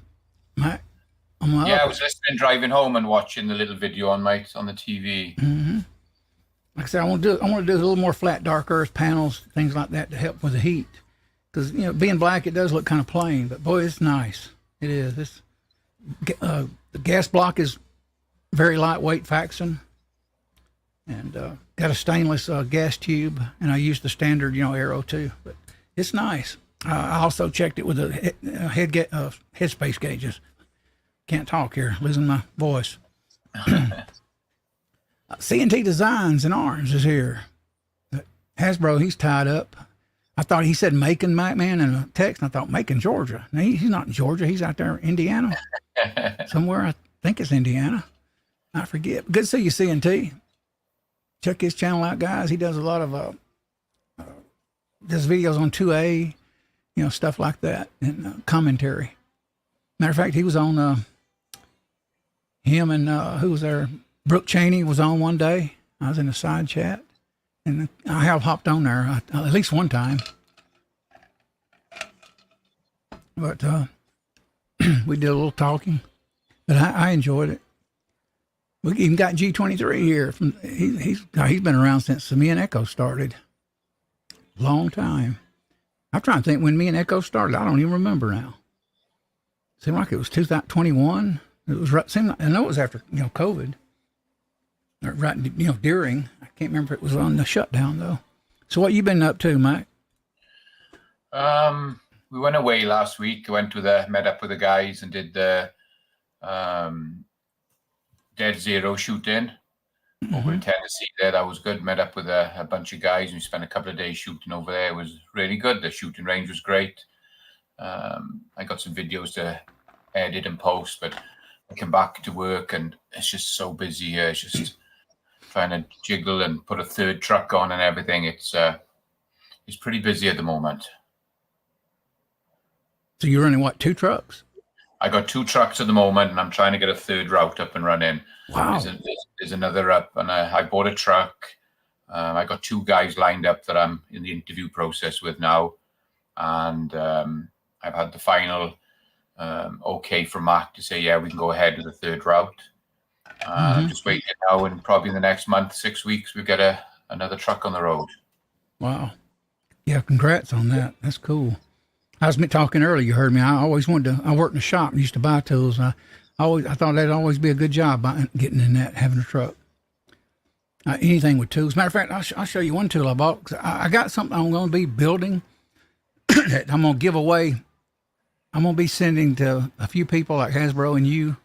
Mac. I was listening, driving home, and watching the little video on the TV. Mm-hmm. Like I said, I want to do a little more flat dark earth panels, things like that to help with the heat. Because being black, it does look kind of plain, but boy, it's nice. It is. The gas block is very lightweight Faxon, and got a stainless gas tube, and I used the standard arrow too. But it's nice. I also checked it with the headspace gauges. Can't talk here, losing my voice. C&T Designs in Orange is here. Hasbro, he's tied up. I thought he said Macon, Mac Man, in a text, and I thought Macon, Georgia. No, he's not in Georgia. He's out there in Indiana. Somewhere, I think it's Indiana. I forget. Good to see you, C&T. Check his channel out, guys. He does a lot of does videos on 2A, stuff like that, and commentary. Matter of fact, he was on him and who was there? Brooke Cheney was on one day. I was in a side chat, and I have hopped on there at least one time. But we did a little talking, but I enjoyed it. We even got G23 here. He's been around since me and Echo started. Long time. I'm trying to think when me and Echo started. I don't even remember now. Seemed like it was 2021. It was right. I know it was after COVID. Or right, during. I can't remember if it was on the shutdown though. So what you been up to, Mike? We went away last week. Met up with the guys and did the Dead Zero shooting over in Tennessee. That was good. Met up with a bunch of guys and we spent a couple of days shooting over there. It was really good. The shooting range was great. I got some videos to edit and post, but I came back to work and it's just so busy here. It's just trying to jiggle and put a third truck on and everything. It's pretty busy at the moment. So you're running what, 2 trucks? I got 2 trucks at the moment, and I'm trying to get a third route up and running. Wow. There's another up, and I bought a truck. I got 2 guys lined up that I'm in the interview process with now, and I've had the final okay from Mac to say, yeah, we can go ahead with the third route. I'm just waiting now, and probably in the next month, 6 weeks, we'll get another truck on the road. Wow. Yeah, congrats on that. That's cool. I was talking earlier, you heard me. I always wanted to, I worked in a shop and used to buy tools. I thought that'd always be a good job getting in that, having a truck. Anything with tools. Matter of fact, I'll show you one tool I bought. 'Cause I got something I'm going to be building that I'm going to give away. I'm going to be sending to a few people like Hasbro and you.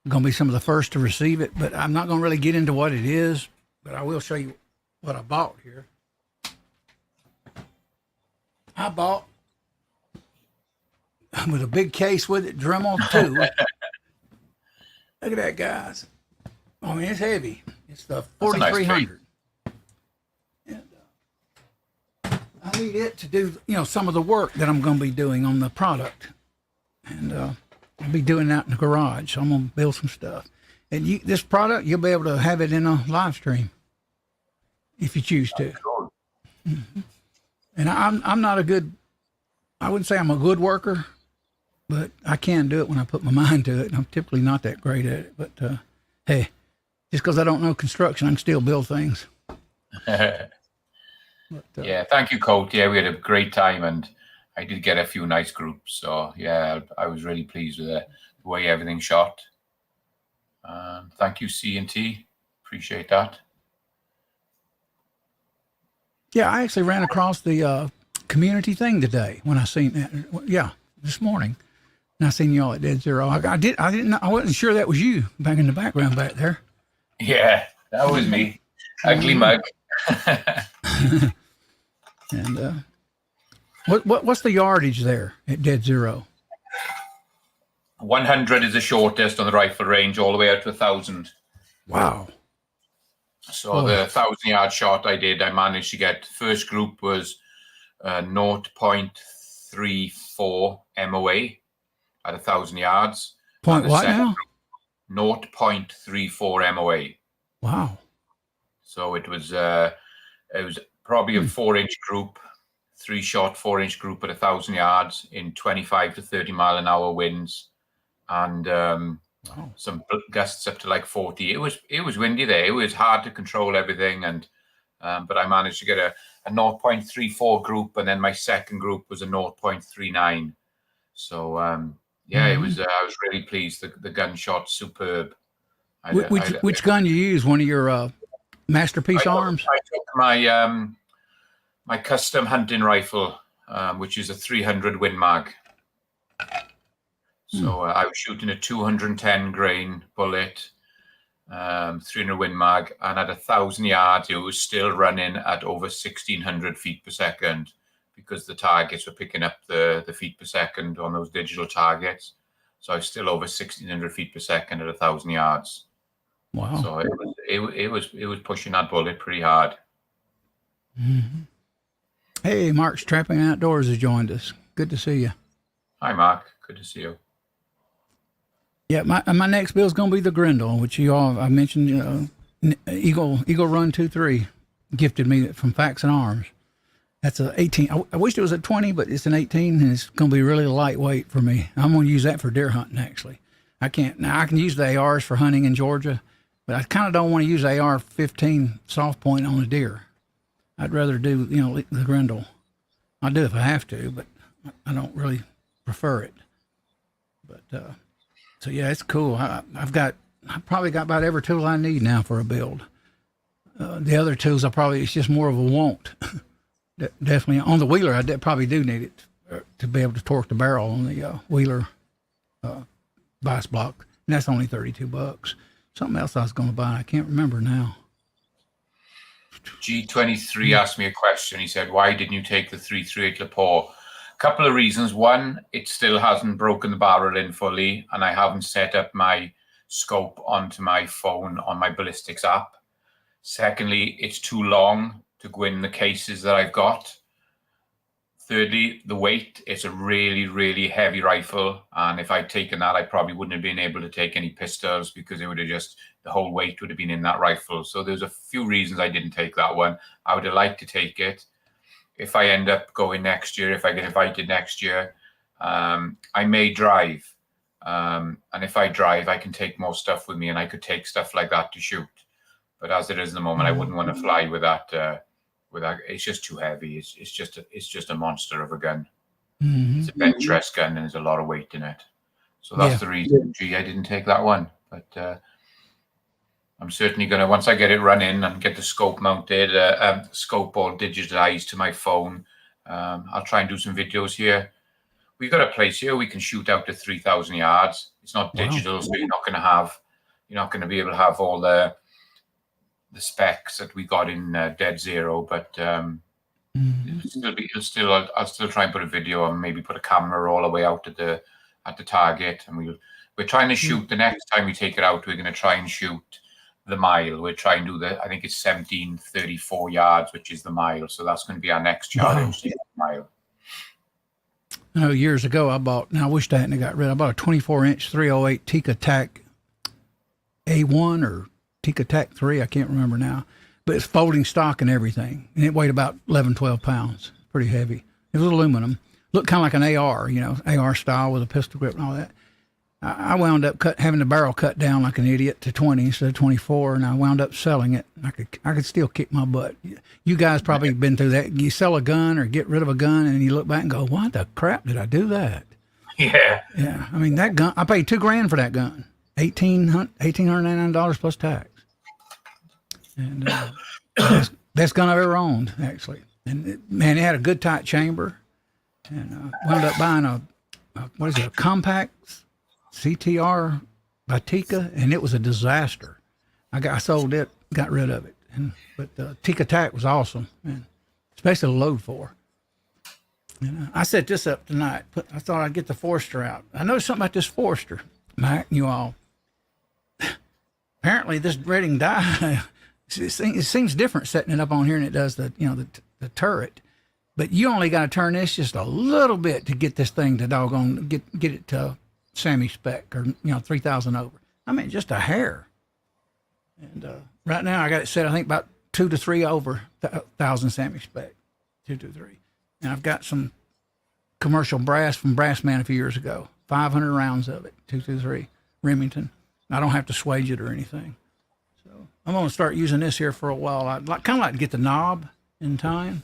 I'm going to be some of the first to receive it, but I'm not going to really get into what it is, but I will show you what I bought here. I bought, with a big case with it, Dremel too. Look at that, guys. I mean, it's heavy. It's the 4300. And I need it to do, some of the work that I'm going to be doing on the product. And I'll be doing that in the garage. So I'm going to build some stuff. And this product, you'll be able to have it in a live stream if you choose to. Mm-hmm. And I'm not I wouldn't say I'm a good worker, but I can do it when I put my mind to it. I'm typically not that great at it, but hey, just because I don't know construction, I can still build things. Yeah, thank you, Colt. Yeah, we had a great time, and I did get a few nice groups. So yeah, I was really pleased with the way everything shot. Thank you, C&T. Appreciate that. Yeah, I actually ran across the community thing today when I seen that. Yeah, this morning. And I seen y'all at Dead Zero. I wasn't sure that was you back in the background back there. Yeah, that was me. Ugly mug. And what's the yardage there at Dead Zero? 100 is the shortest on the rifle range, all the way out to 1,000. Wow. So the 1,000-yard shot I did, I managed to get, first group was 0.34 MOA at 1,000 yards. Point what now? 0.34 MOA. Wow. So it was probably a 4-inch group, 3-shot 4-inch group at 1,000 yards in 25 to 30 mile an hour winds, and some gusts up to like 40. It was windy there. It was hard to control everything, and but I managed to get a 0.34 group, and then my second group was a 0.39. So it was. I was really pleased. The gunshot superb. Which gun you use? One of your masterpiece arms? I took my custom hunting rifle, which is a 300 Win Mag. So I was shooting a 210 grain bullet, 300 Win Mag, and at 1,000 yards, it was still running at over 1,600 feet per second, because the targets were picking up the feet per second on those digital targets. So I was still over 1,600 feet per second at 1,000 yards. Wow! So it was pushing that bullet pretty hard. Mm-hmm. Hey, Mark's Trapping Outdoors has joined us. Good to see you. Hi, Mark. Good to see you. Yeah, my next build is going to be the Grendel, which I mentioned. Eagle Run 2.3 gifted me from Facts and Arms. That's a 18. I wished it was a 20, but it's an 18, and it's going to be really lightweight for me. I'm going to use that for deer hunting. Actually, I can use the ARs for hunting in Georgia, but I kind of don't want to use AR-15 soft point on a deer. I'd rather do the Grendel. I'll do it if I have to, but I don't really prefer it. But so yeah, it's cool. I probably got about every tool I need now for a build. The other tools it's just more of a want. Definitely on the Wheeler, I probably do need it to be able to torque the barrel on the Wheeler vice block, and that's only $32. Something else I was going to buy, I can't remember now. G23 asked me a question. He said, "Why didn't you take the 338 Lepore?" Couple of reasons. One, it still hasn't broken the barrel in fully, and I haven't set up my scope onto my phone on my ballistics app. Secondly, it's too long to go in the cases that I've got. Thirdly, the weight. It's a really, really heavy rifle, and if I'd taken that, I probably wouldn't have been able to take any pistols, because it would have the whole weight would have been in that rifle. So there's a few reasons I didn't take that one. I would have liked to take it. If I end up going next year, if I get invited next year, I may drive. And if I drive, I can take more stuff with me, and I could take stuff like that to shoot. But as it is at the moment, I wouldn't want to fly with that. It's just too heavy. It's just a monster of a gun. Mm-hmm. It's a bench rest gun, and there's a lot of weight in it. So that's the reason. I didn't take that one. But I'm certainly going to, once I get it running and get the scope mounted, scope all digitized to my phone, I'll try and do some videos here. We've got a place here we can shoot out to 3,000 yards. It's not digital, so you're not going to be able to have all the specs that we got in Dead Zero, but I'll still try and put a video and maybe put a camera all the way out at the target, and we're trying to shoot. The next time we take it out, we're going to try and shoot the mile. We're trying to do I think it's 1734 yards, which is the mile. So that's going to be our next challenge, the mile. I know years ago I wish I hadn't got rid. I bought a 24-inch 308 Tika Tac A1 or Tika Tac 3. I can't remember now, but it's folding stock and everything. And it weighed about 11, 12 pounds. Pretty heavy. It was aluminum. Looked kind of like an AR, AR style with a pistol grip and all that. I wound up having the barrel cut down like an idiot to 20 instead of 24, and I wound up selling it. I could still kick my butt. You guys probably been through that. You sell a gun or get rid of a gun, and you look back and go, "Why the crap did I do that?" Yeah. Yeah. I mean, that gun. I paid $2,000 for that gun. $1,899 plus tax. And best gun I've ever owned, actually. And it had a good tight chamber. And wound up buying a what is it, a compact CTR by Tika, and it was a disaster. I sold it, got rid of it. But Tika Tac was awesome, man, especially the load for. And I set this up tonight. I thought I'd get the Forester out. I noticed something about this Forester, Mac, and you all. Apparently, this Redding die, it seems different setting it up on here than it does the turret. But you only got to turn this just a little bit to get this thing to doggone get it to Sammy spec, or 3,000 over. I mean, just a hair. And right now I got it set, I think, about 2 to 3 over 1,000 Sammy spec, 2 to 3. And I've got some commercial brass from Brassman a few years ago, 500 rounds of it, 223 Remington. I don't have to swage it or anything. So I'm going to start using this here for a while. I'd kind of like to get the knob in time.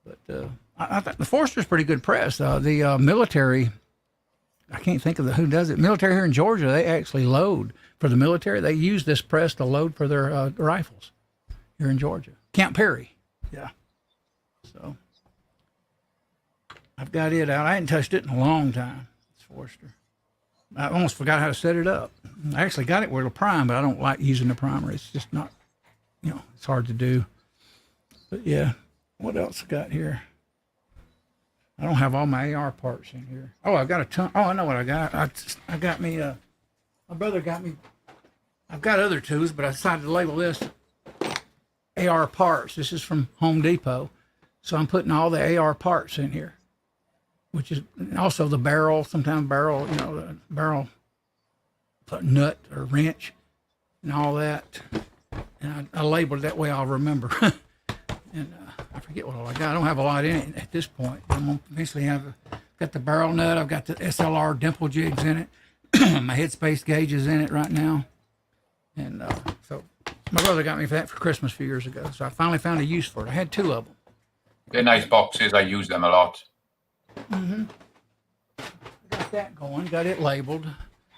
But I think the Forester's pretty good press. The military, I can't think of who does it. Military here in Georgia, they actually load for the military. They use this press to load for their rifles here in Georgia. Camp Perry, yeah. So I've got it out. I hadn't touched it in a long time. It's Forester. I almost forgot how to set it up. I actually got it with a prime, but I don't like using the primer. It's just not, it's hard to do. But yeah. What else I got here? I don't have all my AR parts in here. Oh, I've got a ton. Oh, I know what I got. I got me, my brother got me, I've got other tools, but I decided to label this AR parts. This is from Home Depot. So I'm putting all the AR parts in here, which is also the barrel, sometimes barrel, the barrel nut or wrench and all that. And I labeled it that way I'll remember. And I forget what all I got. I don't have a lot in it at this point. I'm going to eventually got the barrel nut. I've got the SLR dimple jigs in it. My headspace gauge is in it right now. And so my brother got me that for Christmas a few years ago. So I finally found a use for it. I had 2 of them. They're nice boxes. I use them a lot. Mm-hmm. Got that going. Got it labeled.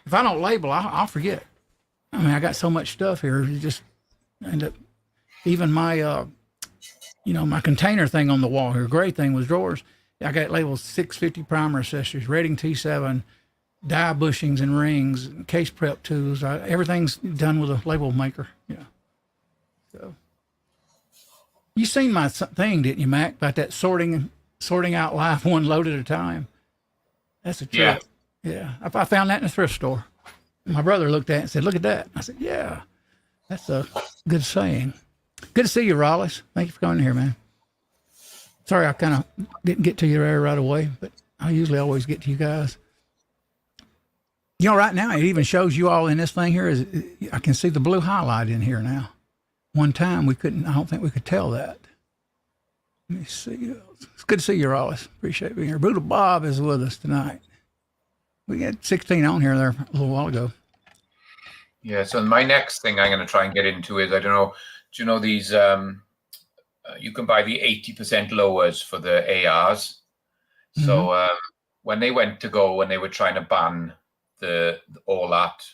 If I don't label, I'll forget. I mean, I got so much stuff here. You just end up, even my, my container thing on the wall here, gray thing with drawers, I got labeled 650 primer accessories, Redding T7, die bushings and rings, case prep tools. Everything's done with a label maker. Yeah. So you seen my thing, didn't you, Mac, about that sorting out life one load at a time? That's a trick. Yeah. I found that in a thrift store. My brother looked at it and said, "Look at that." I said, "Yeah, that's a good saying." Good to see you, Raleigh. Thank you for coming here, man. Sorry I kind of didn't get to you there right away, but I usually always get to you guys. Right now it even shows you all in this thing here. I can see the blue highlight in here now. One time I don't think we could tell that. Let me see. It's good to see you, Raleigh. Appreciate being here. Buddha Bob is with us tonight. We had 16 on here there a little while ago. Yeah, so my next thing I'm going to try and get into is, I don't know, do you know these, you can buy the 80% lowers for the ARs. Mm-hmm. So when they were trying to ban all that,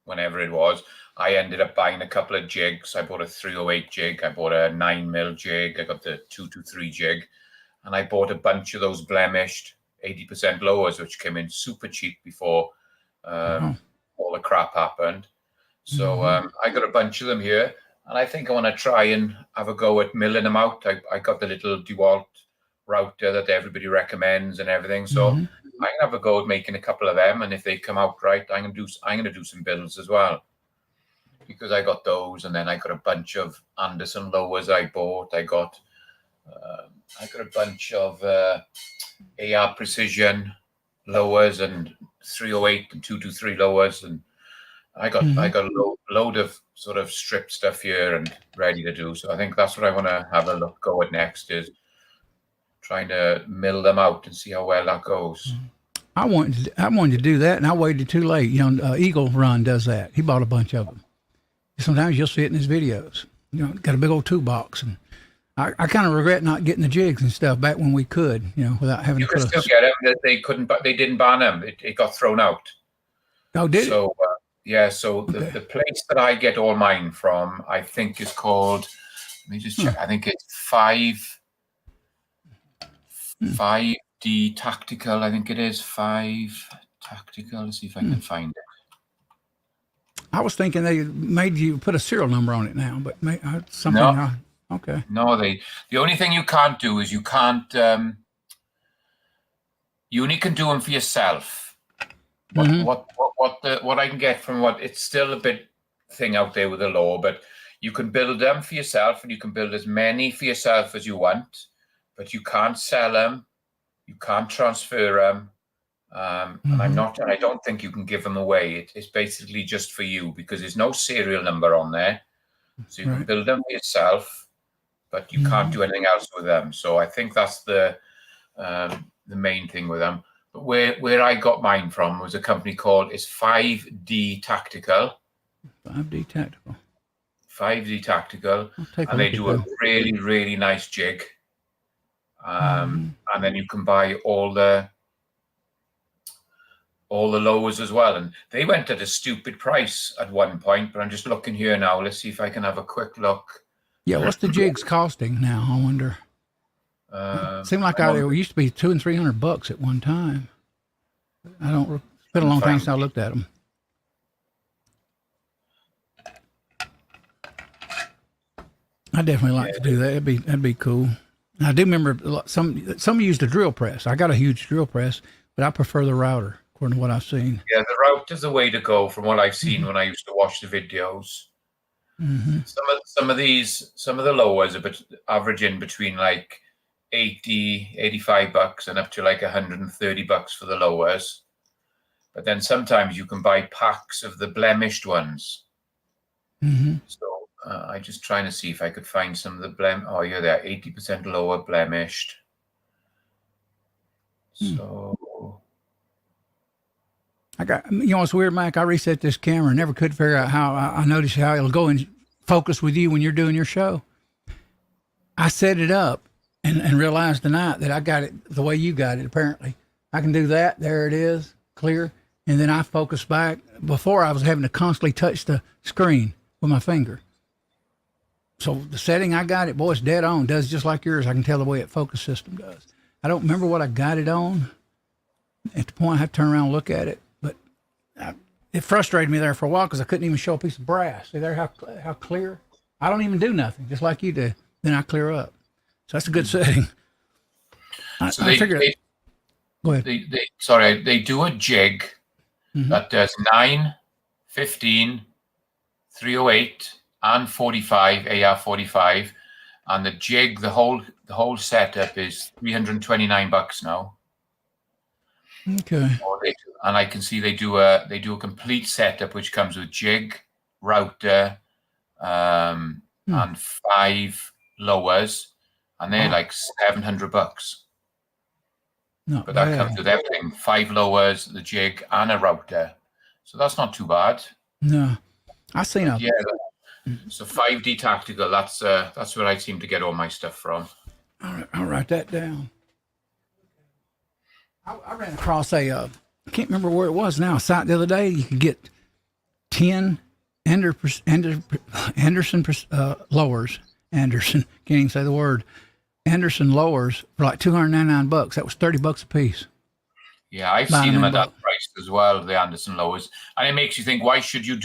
whenever it was, I ended up buying a couple of jigs. I bought a 308 jig. I bought a 9mm jig. I got the 223 jig. And I bought a bunch of those blemished 80% lowers, which came in super cheap before all the crap happened. So I got a bunch of them here. And I think I want to try and have a go at milling them out. I got the little DeWalt router that everybody recommends and everything. So I can have a go at making a couple of them. And if they come out right, I'm going to do some builds as well. Because I got those, and then I got a bunch of Anderson lowers I bought. I got a bunch of AR Precision lowers and 308 and 223 lowers, and I got a load of sort of strip stuff here and ready to do. So I think that's what I want to have a go at next, is trying to mill them out and see how well that goes. I wanted to do that, and I waited too late. Eagle Run does that. He bought a bunch of them. Sometimes you'll see it in his videos. Got a big old toolbox, and I kind of regret not getting the jigs and stuff back when we could, without having you to. You could still get them. That they couldn't, but they didn't ban them. It got thrown out. Oh, did it? Yeah. So the place that I get all mine from, I think, is called. Let me just check. I think it's 5T 5D Tactical, I think it is. 5 Tactical. Let's see if I can find it. I was thinking they made you put a serial number on it now, but something. No. Okay. No, the only thing you can't do is you can't. You only can do them for yourself. What I can get from it's still a bit thing out there with the law, but you can build them for yourself, and you can build as many for yourself as you want, but you can't sell them, you can't transfer them, and I don't think you can give them away. It's basically just for you because there's no serial number on there, so you can build them for yourself, but you can't do anything else with them. So I think that's the main thing with them. But where I got mine from was a company called 5D Tactical. 5D Tactical. 5D Tactical, and they do a really, really nice jig. And then you can buy all the lowers as well. And they went at a stupid price at one point, but I'm just looking here now. Let's see if I can have a quick look. Yeah, what's the jigs costing now? I wonder. It seemed like they used to be $200 and $300 at one time. It's been a long time since I looked at them. I definitely like to do that. That'd be cool. I do remember some used a drill press. I got a huge drill press, but I prefer the router, according to what I've seen. Yeah, the router's the way to go from what I've seen when I used to watch the videos. Some of the lowers are averaging between like $85 and up to like $130 for the lowers. But then sometimes you can buy packs of the blemished ones. So I'm just trying to see if I could find some of the Oh, yeah, they're 80% lower blemished. So it's weird, Mike. I reset this camera and never could figure out how. I noticed how it'll go and focus with you when you're doing your show. I set it up and realized tonight that I got it the way you got it. Apparently, I can do that. There it is, clear. And then I focus back. Before I was having to constantly touch the screen with my finger. So the setting I got it, boy, it's dead on. Does just like yours. I can tell the way it focus system does. I don't remember what I got it on. At the point I have to turn around and look at it. But it frustrated me there for a while because I couldn't even show a piece of brass. See there how clear? I don't even do nothing, just like you do. Then I clear up. So that's a good setting. I figured. Go ahead. They do a jig that does 9, 15, 308, and 45 AR-45, and the jig, the whole setup is $329 now. Okay. And I can see they do a complete setup which comes with jig, router, and 5 lowers, and they're like $700. But that comes with everything: 5 lowers, the jig, and a router. So that's not too bad. No, I seen a. Yeah. So 5D Tactical, that's where I seem to get all my stuff from. All right, I'll write that down. I ran across I can't remember where it was now, a site the other day. You could get 10 Anderson lowers. Anderson, can't even say the word. Anderson lowers for like $299. That was $30 a piece. Yeah, I've seen them at that price as well, the Anderson lowers. And it makes you think, why should you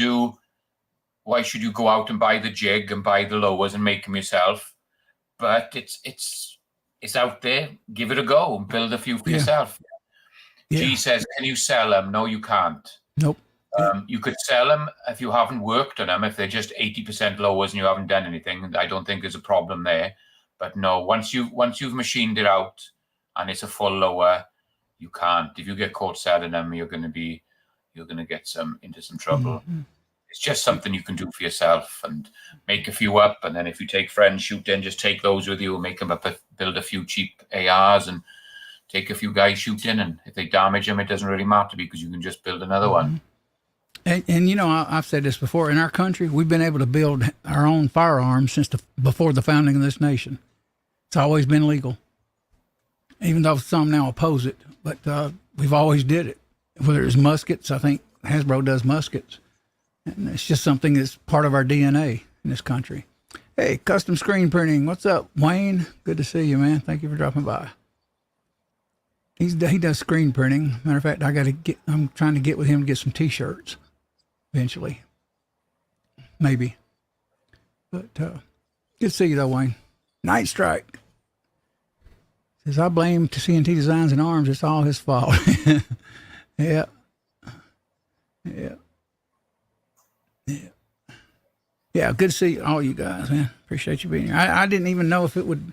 go out and buy the jig and buy the lowers and make them yourself? But it's out there. Give it a go and build a few for yourself. Yeah. G says, can you sell them? No, you can't. Nope. You could sell them if you haven't worked on them. If they're just 80% lowers and you haven't done anything, I don't think there's a problem there. But no, once you've machined it out and it's a full lower, you can't. If you get caught selling them, you're going to get into some trouble. It's just something you can do for yourself and make a few up. And then if you take friends shooting, just take those with you and make them up, build a few cheap ARs and take a few guys shooting. And if they damage them, it doesn't really matter because you can just build another one. And I've said this before. In our country, we've been able to build our own firearms since before the founding of this nation. It's always been legal, even though some now oppose it. But we've always did it. Whether it's muskets, I think Hasbro does muskets. And it's just something that's part of our DNA in this country. Hey, Custom Screen Printing, what's up, Wayne? Good to see you, man. Thank you for dropping by. he does screen printing. Matter of fact, I'm trying to get with him to get some T-shirts eventually, maybe. But good to see you though, Wayne. Night Strike says I blame CNT Designs and Arms. It's all his fault. Yeah. Yeah. Yeah, good to see all you guys, man. Appreciate you being here. I didn't even know if it would.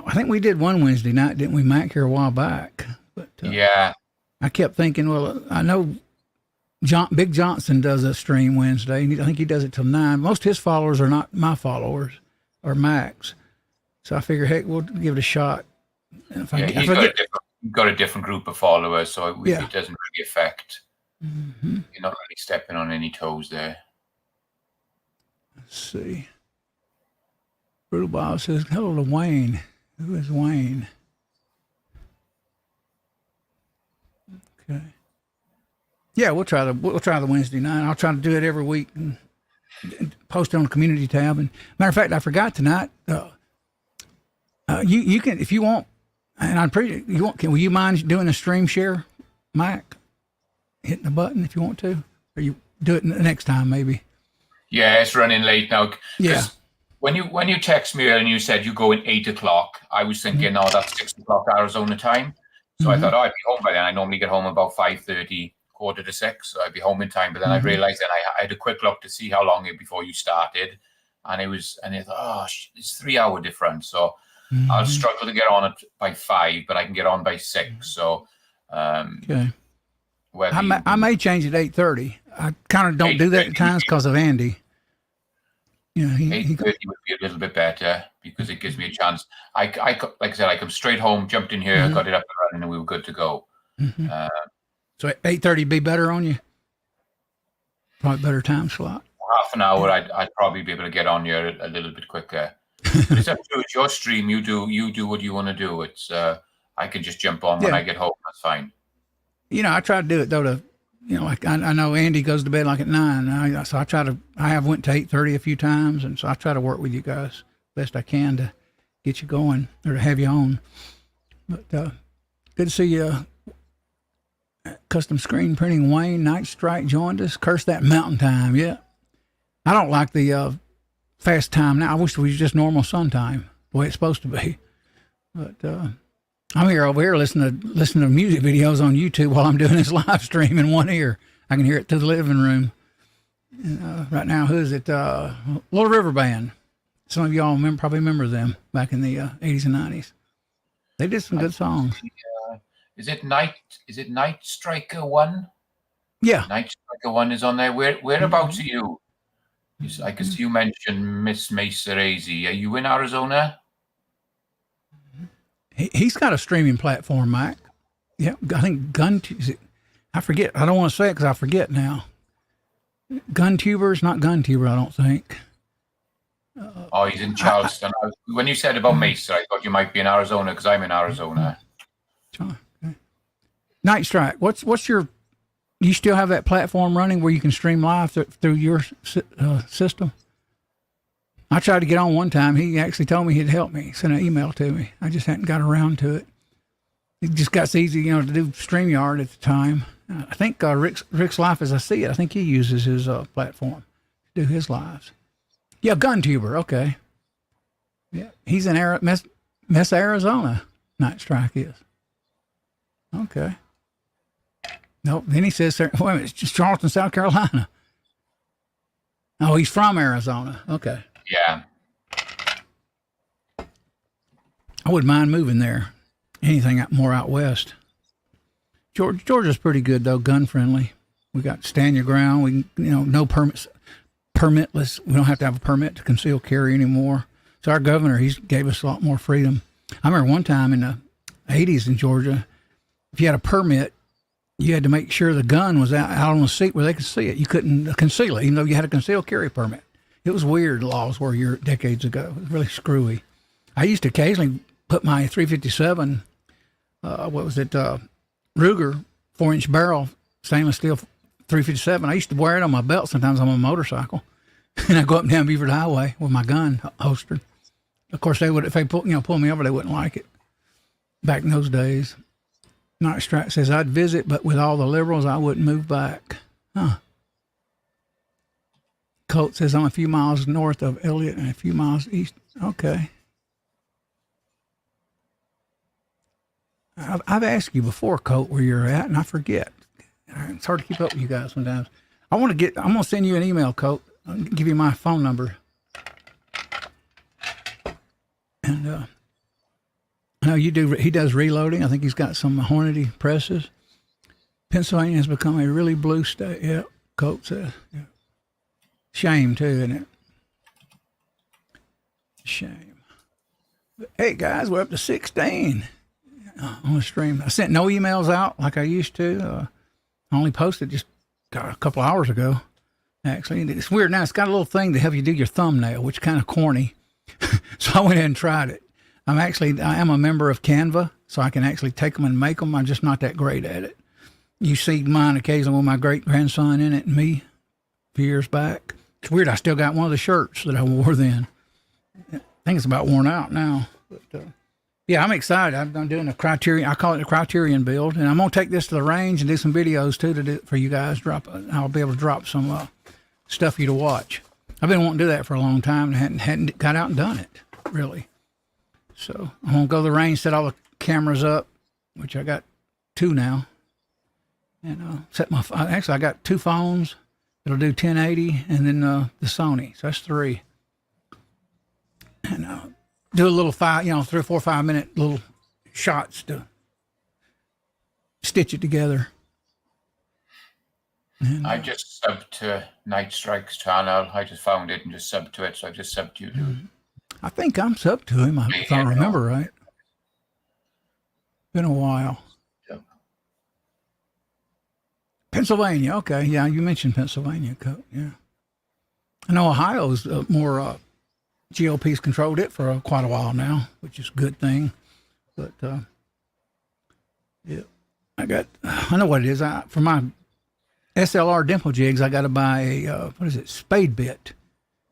I think we did one Wednesday night, didn't we, Mac, here a while back? But yeah. I kept thinking, well, I know Big Johnson does a stream Wednesday. I think he does it till 9. Most of his followers are not my followers or Mac's. So I figure, heck, we'll give it a shot. He's got a different group of followers, so it doesn't really affect. Mm-hmm. You're not really stepping on any toes there. Let's see. Brutal Bob says, hello to Wayne. Who is Wayne? Okay. Yeah, we'll try the Wednesday night. I'll try to do it every week and post it on the community tab. And matter of fact, I forgot tonight. You can, if you want, and I'm pretty. You want? Will you mind doing a stream share, Mike? Hitting the button if you want to, or you do it next time maybe. Yeah, it's running late now. Yeah. When you text me and you said you go at 8 o'clock, I was thinking, oh, that's 6 o'clock Arizona time. So I thought, I'd be home by then. I normally get home about 5:30, 5:45, so I'd be home in time. But then I realized that I had a quick look to see how long before you started, and I thought, it's 3 hour difference. So I'll struggle to get on it by 5, but I can get on by 6. So okay. I may change it 8:30. I kind of don't do that at times because of Andy. You know, 8:30 would be a little bit better because it gives me a chance. Like I said, I come straight home, jumped in here, got it up and running, and we were good to go. So 8:30 be better on you? Probably better time slot. Half an hour, I'd probably be able to get on here a little bit quicker. But it's up to it's your stream. You do what you want to do. It's I can just jump on when I get home. That's fine. You know, I try to do it though like I know Andy goes to bed like at 9, so I have went to 8:30 a few times, and so I try to work with you guys best I can to get you going or to have you on. But good to see you. Custom screen printing Wayne Night Strike joined us. Curse that mountain time, yeah. I don't like the fast time now. I wish it was just normal sun time, the way it's supposed to be. But I'm over here listening to music videos on YouTube while I'm doing this live stream in one ear. I can hear it through the living room. And, right now, who is it? Little River Band. Some of y'all probably remember them back in the 80s and 90s. They did some good songs. Is it Night Striker 1? Yeah. Night Striker 1 is on there. Whereabouts are you? I can see you mentioned Miss Mesa Razy. Are you in Arizona? He's got a streaming platform, Mike. Yeah, I think I forget. I don't want to say it because I forget now. GunTuber's not GunTuber, I don't think. He's in Charleston. When you said about Mesa, I thought you might be in Arizona because I'm in Arizona. Okay. Night Strike. What's your? Do you still have that platform running where you can stream live through your system? I tried to get on one time. He actually told me he'd help me, send an email to me. I just hadn't got around to it. It just got so easy, to do StreamYard at the time. I think Rick's Life as I See It, I think he uses his platform to do his lives. Yeah, GunTuber, okay. Yeah, he's in Mesa, Arizona, Night Strike is. Okay. Nope, then he says, wait a minute, it's just Charleston, South Carolina. Oh, he's from Arizona, okay. Yeah. I wouldn't mind moving there. Anything more out west. Georgia's pretty good though, gun friendly. We got stand your ground. We no permits, permitless. We don't have to have a permit to conceal carry anymore. So our governor, he gave us a lot more freedom. I remember one time in the 80s in Georgia, if you had a permit, you had to make sure the gun was out on the seat where they could see it. You couldn't conceal it, even though you had a concealed carry permit. It was weird laws were here decades ago. It was really screwy. I used to occasionally put my 357, Ruger 4-inch barrel stainless steel 357. I used to wear it on my belt sometimes on my motorcycle, and I go up and down Beaver Highway with my gun holstered. Of course, they would if they pull me over, they wouldn't like it. Back in those days, Night Strat says, I'd visit, but with all the liberals, I wouldn't move back. Huh. Colt says, I'm a few miles north of Elliott and a few miles east. Okay. I've asked you before, Colt, where you're at, and I forget. It's hard to keep up with you guys sometimes. I'm going to send you an email, Colt. I'll give you my phone number. And I know he does reloading. I think he's got some Hornady presses. Pennsylvania has become a really blue state. Yeah, Colt says. Yeah. Shame, too, isn't it? Shame. But, hey, guys, we're up to 16 on the stream. I sent no emails out like I used to. I only posted just a couple hours ago, actually. And it's weird now. It's got a little thing to help you do your thumbnail, which is kind of corny. So I went ahead and tried it. I am a member of Canva, so I can actually take them and make them. I'm just not that great at it. You see mine occasionally with my great-grandson in it and me a few years back. It's weird. I still got one of the shirts that I wore then. I think it's about worn out now. But, yeah, I'm excited. I'm doing a Criterion. I call it a Criterion build, and I'm going to take this to the range and do some videos, too, to do for you guys. I'll be able to drop some stuff for you to watch. I've been wanting to do that for a long time and hadn't got out and done it, really. So I'm going to go to the range, set all the cameras up, which I got 2 now. And I got 2 phones. It'll do 1080 and then the Sony. So that's 3. And do a little 3 or 4 5-minute little shots to stitch it together. And, I just subbed to Night Strike's channel. I just found it and just subbed to it. So I just subbed to you, dude. I think I'm subbed to him, if I remember right. Been a while. Yep. Pennsylvania, okay. Yeah, you mentioned Pennsylvania. Yeah. I know Ohio's more GOP's controlled it for quite a while now, which is a good thing. But, yeah, I know what it is. For my SLR dimple jigs, I got to buy a, spade bit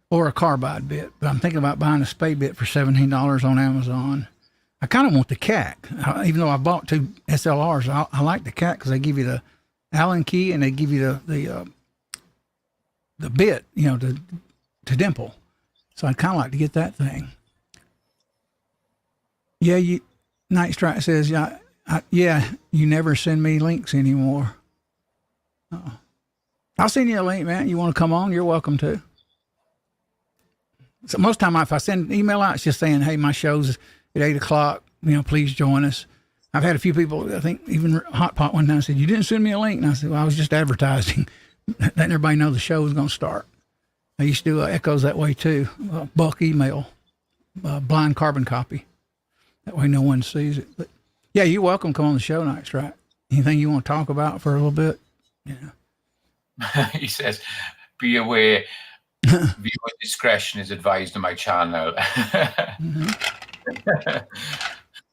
or a carbide bit. But I'm thinking about buying a spade bit for $17 on Amazon. I kind of want the CAC, even though I bought 2 SLRs. I like the CAC because they give you the Allen key and they give you the bit, to dimple. So I'd kind of like to get that thing. Yeah, Night Strike says, yeah, you never send me links anymore. I'll send you a link, man. You want to come on? You're welcome to. So most time, if I send an email out, it's just saying, hey, my show's at 8 o'clock. Please join us. I've had a few people, I think even Hot Pot one time said, you didn't send me a link. And I said, well, I was just advertising, letting everybody know the show was going to start. I used to do echoes that way too. Bulk email, blind carbon copy. That way no one sees it. But yeah, you're welcome. Come on the show, Night Strike. Anything you want to talk about for a little bit? Yeah. He says, be aware, viewer discretion is advised on my channel. Mm-hmm.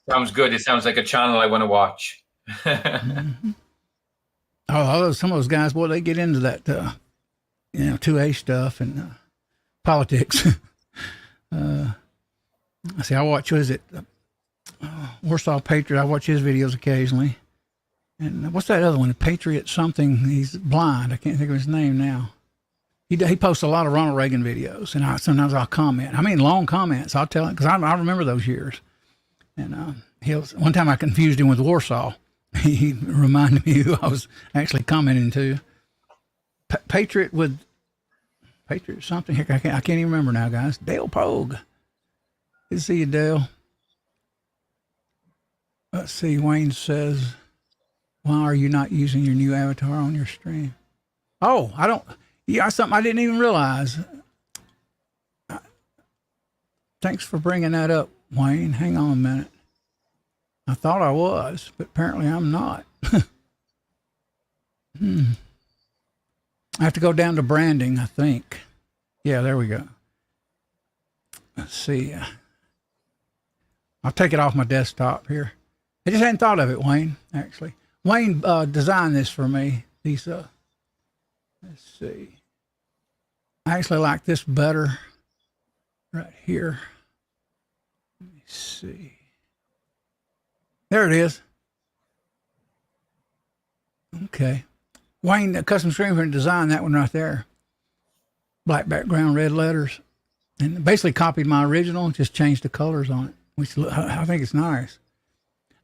Sounds good. It sounds like a channel I want to watch. Mm-hmm. Oh, some of those guys, boy, they get into that, 2A stuff and politics. I watch, what is it? Warsaw Patriot. I watch his videos occasionally. And what's that other one? Patriot something. He's blind. I can't think of his name now. He posts a lot of Ronald Reagan videos, and sometimes I'll comment. I mean, long comments. I'll tell him because I remember those years. And one time I confused him with Warsaw. He reminded me who I was actually commenting to. Patriot something. Heck, I can't even remember now, guys. Dale Pogue. Good to see you, Dale. Let's see. Wayne says, why are you not using your new avatar on your stream? Oh, I don't. Yeah, something I didn't even realize. Thanks for bringing that up, Wayne. Hang on a minute. I thought I was, but apparently I'm not. I have to go down to branding, I think. Yeah, there we go. Let's see. I'll take it off my desktop here. I just hadn't thought of it, Wayne, actually. Wayne designed this for me. These, let's see. I actually like this better right here. Let me see. There it is. Okay. Wayne, the custom screen print design, that one right there. Black background, red letters. And basically copied my original, just changed the colors on it, which I think it's nice.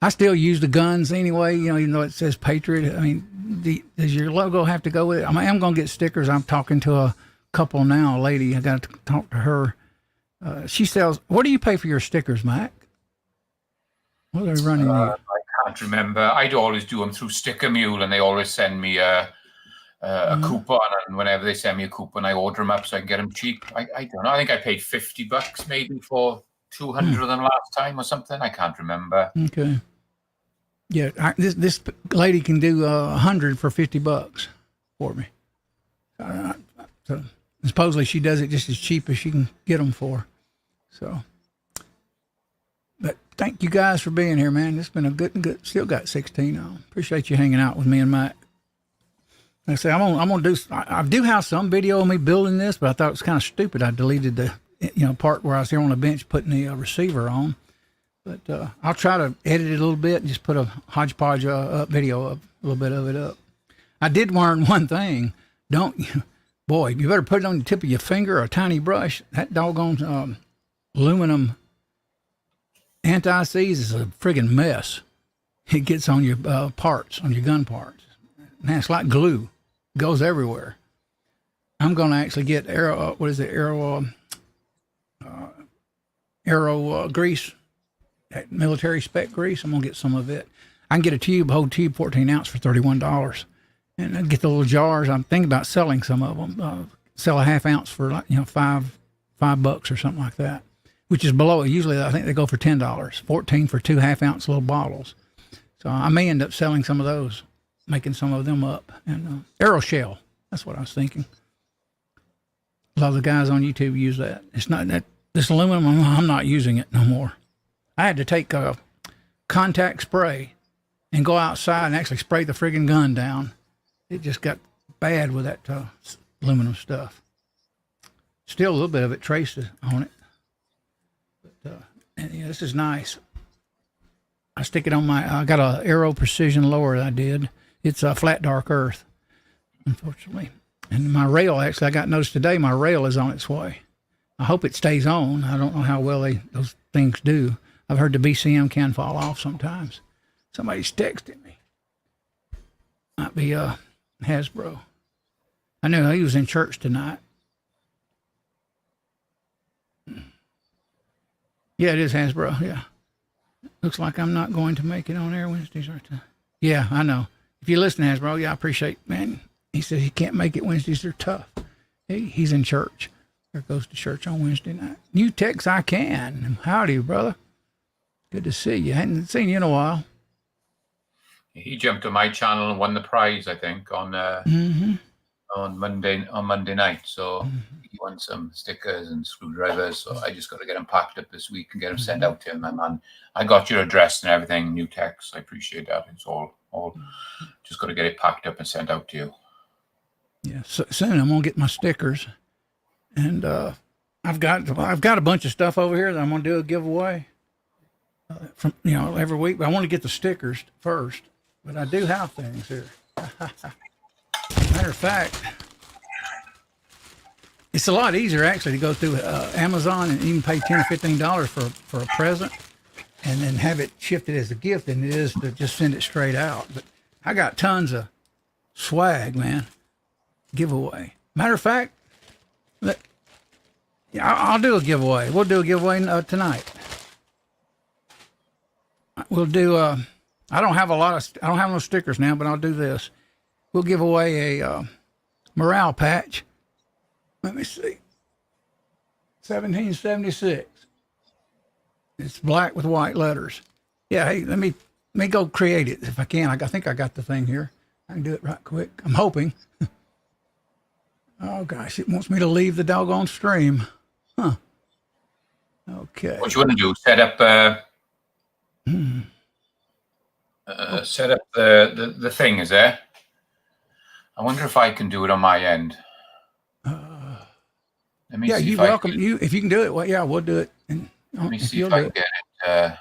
I still use the guns anyway, even though it says Patriot. I mean, does your logo have to go with it? I am going to get stickers. I'm talking to a couple now, a lady. I got to talk to her. She sells, what do you pay for your stickers, Mac? What are they running you? I can't remember. I'd always do them through Sticker Mule, and they always send me a coupon. And whenever they send me a coupon, I order them up so I can get them cheap. I don't know. I think I paid $50 maybe for 200 of them last time or something. I can't remember. Okay. Yeah, this lady can do 100 for $50 for me. So supposedly she does it just as cheap as she can get them for. So, but thank you guys for being here, man. It's been a good. Still got 16 on. Appreciate you hanging out with me and Mike. Like I say, I'm gonna do. I do have some video of me building this, but I thought it was kind of stupid. I deleted the part where I was here on the bench putting the receiver on. But I'll try to edit it a little bit and just put a hodgepodge video up, a little bit of it up. I did learn one thing. Boy, you better put it on the tip of your finger or a tiny brush. That doggone aluminum anti-seize is a friggin' mess. It gets on your parts, on your gun parts. Man, it's like glue. It goes everywhere. I'm going to actually get arrow grease. That military spec grease. I'm gonna get some of it. I can get a whole tube, 14 ounce for $31, and I'd get the little jars. I'm thinking about selling some of them. Sell a half ounce for $5 or something like that, which is below it. Usually, I think they go for $10. 14 for 2 half-ounce little bottles. So I may end up selling some of those, making some of them up. And arrow shell. That's what I was thinking. A lot of the guys on YouTube use that. It's not that this aluminum. I'm not using it no more. I had to take a contact spray and go outside and actually spray the friggin' gun down. It just got bad with that aluminum stuff. Still a little bit of it traces on it. But this is nice. I stick it on I got a Aero Precision lower that I did. It's a flat dark earth, unfortunately. And my rail, actually, I got noticed today, my rail is on its way. I hope it stays on. I don't know how well those things do. I've heard the BCM can fall off sometimes. Somebody's texting me. Might be Hasbro. I knew he was in church tonight. Yeah, it is Hasbro. Yeah. Looks like I'm not going to make it on air Wednesdays, right? Yeah, I know. If you listen, Hasbro, yeah, I appreciate, man. He said he can't make it Wednesdays. They're tough. He's in church. There goes to church on Wednesday night. New text, I can. Howdy, brother. Good to see you. Hadn't seen you in a while. He jumped on my channel and won the prize, I think, on Monday night. So he won some stickers and screwdrivers. So I just got to get them packed up this week and get them sent out to him. My man, I got your address and everything, new text. I appreciate that. It's all just got to get it packed up and sent out to you. Yeah, so soon I'm gonna get my stickers, and I've got a bunch of stuff over here that I'm gonna do a giveaway. From every week, but I want to get the stickers first. But I do have things here. Matter of fact, it's a lot easier actually to go through Amazon and even pay $10 or $15 for a present, and then have it shifted as a gift than it is to just send it straight out. But I got tons of swag, man. Giveaway. Matter of fact, I'll do a giveaway. We'll do a giveaway tonight. We'll do. I don't have no stickers now, but I'll do this. We'll give away a morale patch. Let me see. 1776. It's black with white letters. Yeah. Hey, let me go create it if I can. I think I got the thing here. I can do it right quick. I'm hoping. Oh gosh, it wants me to leave the doggone stream. Huh. Okay. What you want to do? Set up. Set up the thing, is there? I wonder if I can do it on my end. Let me see. You're welcome. If you can do it, well, yeah, we'll do it. And let me see if I can get it.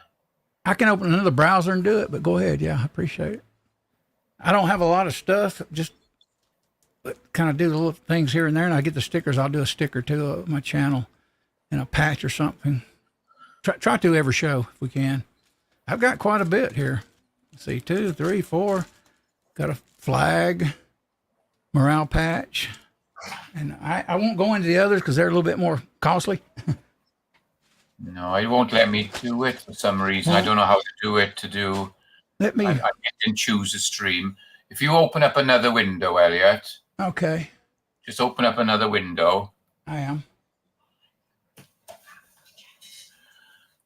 I can open another browser and do it, but go ahead. Yeah, I appreciate it. I don't have a lot of stuff, just kind of do the little things here and there, and I get the stickers. I'll do a sticker to my channel and a patch or something. Try to every show if we can. I've got quite a bit here. Let's see, 2, 3, 4. Got a flag, morale patch, and I won't go into the others because they're a little bit more costly. No, it won't let me do it for some reason. I don't know how to do it. Let me. I didn't choose a stream. If you open up another window, Elliot. Okay. Just open up another window. I am.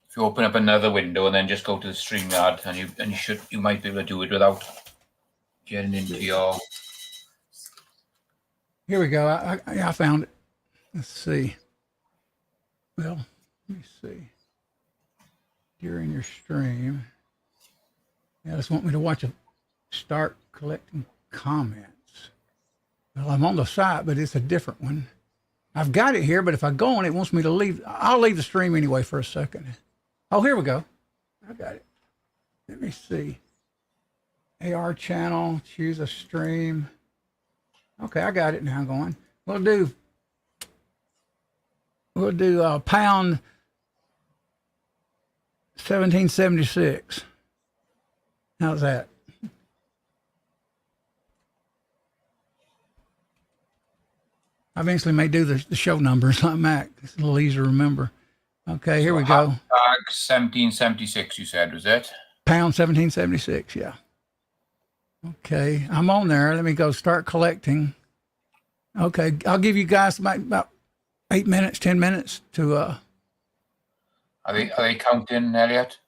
If you open up another window and then just go to the StreamYard, and you might be able to do it without getting into your. Here we go. I found it. Let's see. Well, let me see. During your stream, yeah, just want me to watch start collecting comments. Well, I'm on the site, but it's a different one. I've got it here, but if I go on, it wants me to leave. I'll leave the stream anyway for a second. Oh, here we go. I got it. Let me see. AR channel, choose a stream. Okay, I got it now going. We'll do pound 1776. How's that? I eventually may do the show numbers on Mac. It's a little easier to remember. Okay, here we go. 1776, you said, was it? Pound 1776, yeah. Okay, I'm on there. Let me go start collecting. Okay, I'll give you guys about 8 minutes, 10 minutes to. Are they counting, Elliot?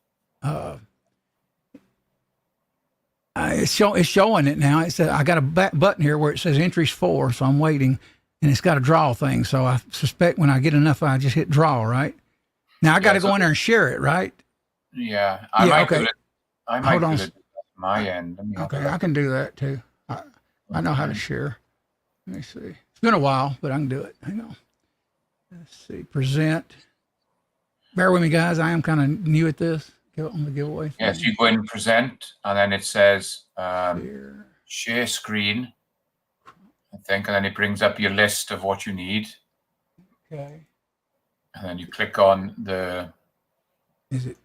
It's showing it now. It says I got a button here where it says entries 4, so I'm waiting, and it's got a draw thing. So I suspect when I get enough, I just hit draw. Right now, I got to go in there and share it. Right? Yeah, I might okay. do it. I might Hold do on. it at my end. Okay, I can do that too. I know how to share. Let me see. It's been a while, but I can do it. Hang on. Let's see. Present. Bear with me, guys. I am kind of new at this. On the giveaway. Yes, you go in present, and then it says Share. share screen, I think, and then it brings up your list of what you need. Okay. And then you click on the. Is it?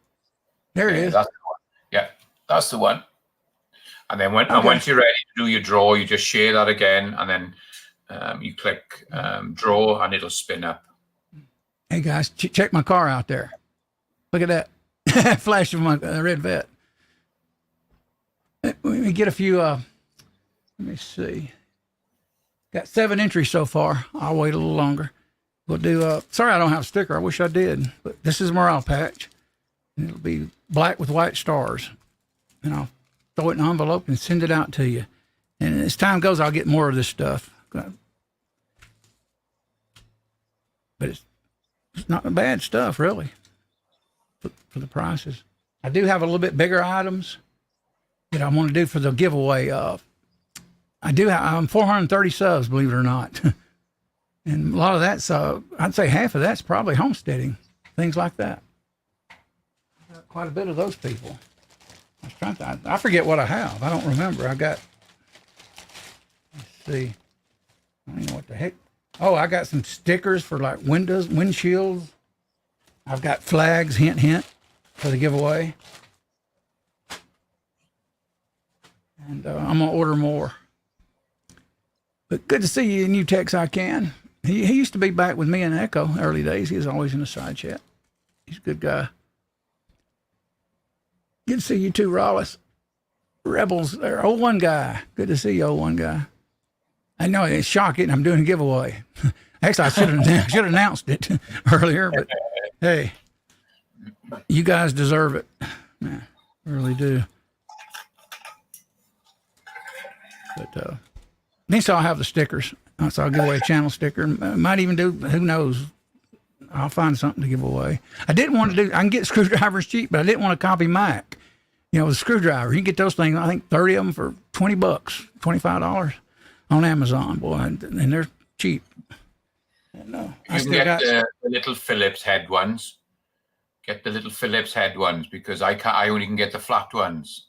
There it is. That's the one. Yeah, that's the one. And then once you're ready to do your draw, you just share that again, and then you click draw, and it'll spin up. Hey guys, check my car out there. Look at that. Flash of my red vet. Let me get a few. Let me see. Got 7 entries so far. I'll wait a little longer. We'll do. Sorry, I don't have a sticker. I wish I did. But this is a morale patch, and it'll be black with white stars. And I'll throw it in an envelope and send it out to you. And as time goes, I'll get more of this stuff. But it's not bad stuff, really. For the prices. I do have a little bit bigger items that I want to do for the giveaway. I do have, I'm 430 subs, believe it or not. And a lot of that's, I'd say half of that's probably homesteading, things like that. Got quite a bit of those people. I forget what I have. I don't remember. Let's see. I don't know what the heck. Oh, I got some stickers for like windows, windshields. I've got flags, hint, hint, for the giveaway. And I'm going to order more. But good to see you, New Tex I Can. He used to be back with me in Echo early days. He was always in the side chat. He's a good guy. Good to see you too, Rollis. Rebels there. 01 guy. Good to see you, 01 guy. I know it's shocking. I'm doing a giveaway. Actually, I should have announced it earlier, but hey, you guys deserve it. Man, really do. But next I'll have the stickers. So I'll give away a channel sticker. Might even do, who knows, I'll find something to give away. I didn't want to do, I can get screwdrivers cheap, but I didn't want to copy Mac. You know, the screwdriver, you can get those things, I think 30 of them for $20, $25 on Amazon, boy, and they're cheap. No, you can get the little Phillips head ones. Get the little Phillips head ones because I only can get the flat ones.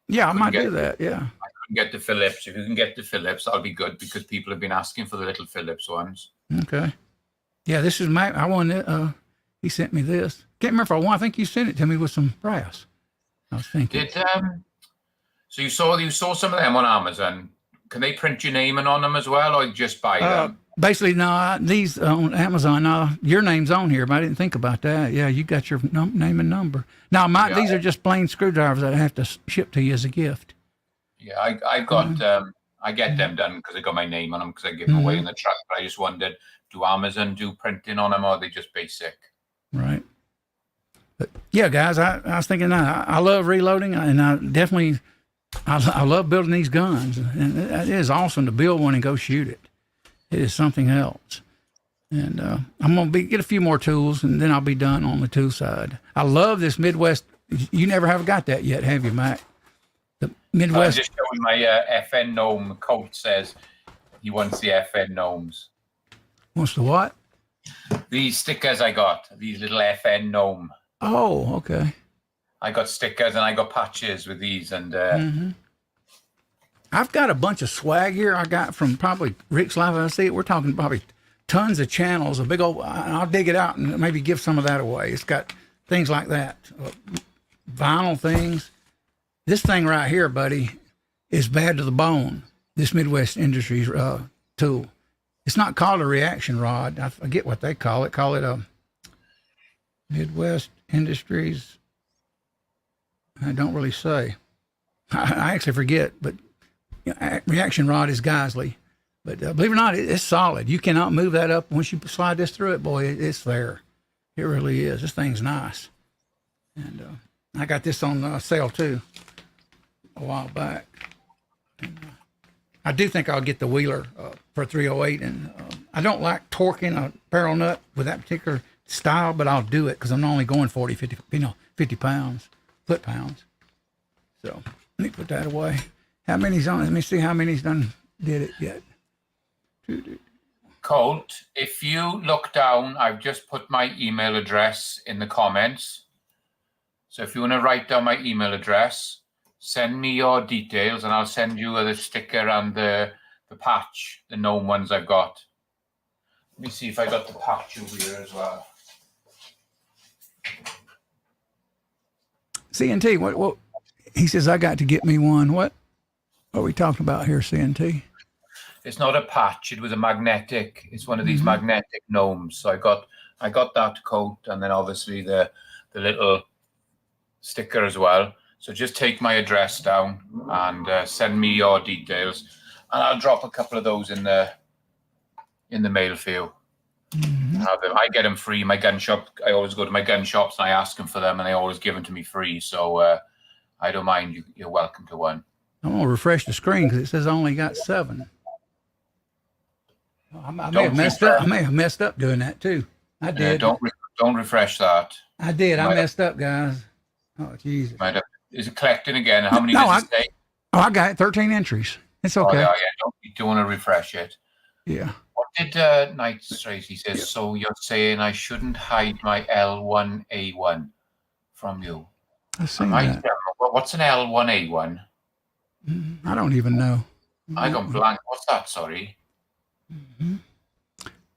Yeah, I might do that. Yeah, couldn't get the Phillips. If you can get the Phillips, that'll be good because people have been asking for the little Phillips ones. Okay. Yeah, this is Mac. I won it. He sent me this. Can't remember if I won. I think you sent it to me with some brass. I was thinking. So you saw some of them on Amazon. Can they print your name on them as well, or just buy them? Basically, no. These on Amazon. Your name's on here, but I didn't think about that. Yeah, you got your name and number. Now, these are just plain screwdrivers that I have to ship to you as a gift. Yeah, I got. I get them done because I got my name on them because I give them away in the truck. But I just wondered, do Amazon do printing on them, or are they just basic? Right. But yeah, guys, I was thinking that I love reloading, and I definitely. I love building these guns, and it is awesome to build one and go shoot it. It is something else. And I'm going to get a few more tools, and then I'll be done on the tool side. I love this Midwest. You never have got that yet, have you, Mac? The Midwest. I just showed my FN gnome. Colt says he wants the FN gnomes. Wants the what? These stickers I got. These little FN gnome. Oh, okay. I got stickers and I got patches with these, and I've got a bunch of swag here. I got from probably Rick's Life. I see it. We're talking probably tons of channels. A big old. I'll dig it out and maybe give some of that away. It's got things like that, vinyl things. This thing right here, buddy, is bad to the bone. This Midwest Industries tool. It's not called a reaction rod. I forget what they call it. Call it a Midwest Industries. I don't really say. I actually forget, but reaction rod is Geisley. But believe it or not, it's solid. You cannot move that up. Once you slide this through it, boy, it's there. It really is. This thing's nice. And I got this on sale, too, a while back. And, I do think I'll get the Wheeler for 308. And I don't like torquing a barrel nut with that particular style, but I'll do it because I'm only going 50 pounds. Foot-pounds. So let me put that away. How many's on it? Let me see how many's done did it yet. Colt, if you look down, I've just put my email address in the comments. So if you want to write down my email address, send me your details and I'll send you the sticker and the patch, the gnome ones I've got. Let me see if I got the patch over here as well. CNT, what he says I got to get me one. What are we talking about here, CNT? It's not a patch, it was a magnetic. It's one of these magnetic gnomes. So I got that coat and then obviously the little sticker as well. So just take my address down and send me your details and I'll drop a couple of those in the mail for you. I get them free. My gun shop, I always go to my gun shops and I ask them for them and they always give them to me free. So I don't mind. You're welcome to one. I'm going to refresh the screen because it says I only got 7. I may have messed up. I may have messed up doing that too. I did. Don't refresh that. I did. I messed up, guys. Oh, Jesus. Is it collecting again? How many does it say? Oh, I got 13 entries. It's okay. Oh, yeah. You don't want to refresh it. Yeah. What did Night Tracy says? So you're saying I shouldn't hide my L1A1 from you? I've seen that. What's an L1A1? I don't even know. I got blank. What's that? Sorry.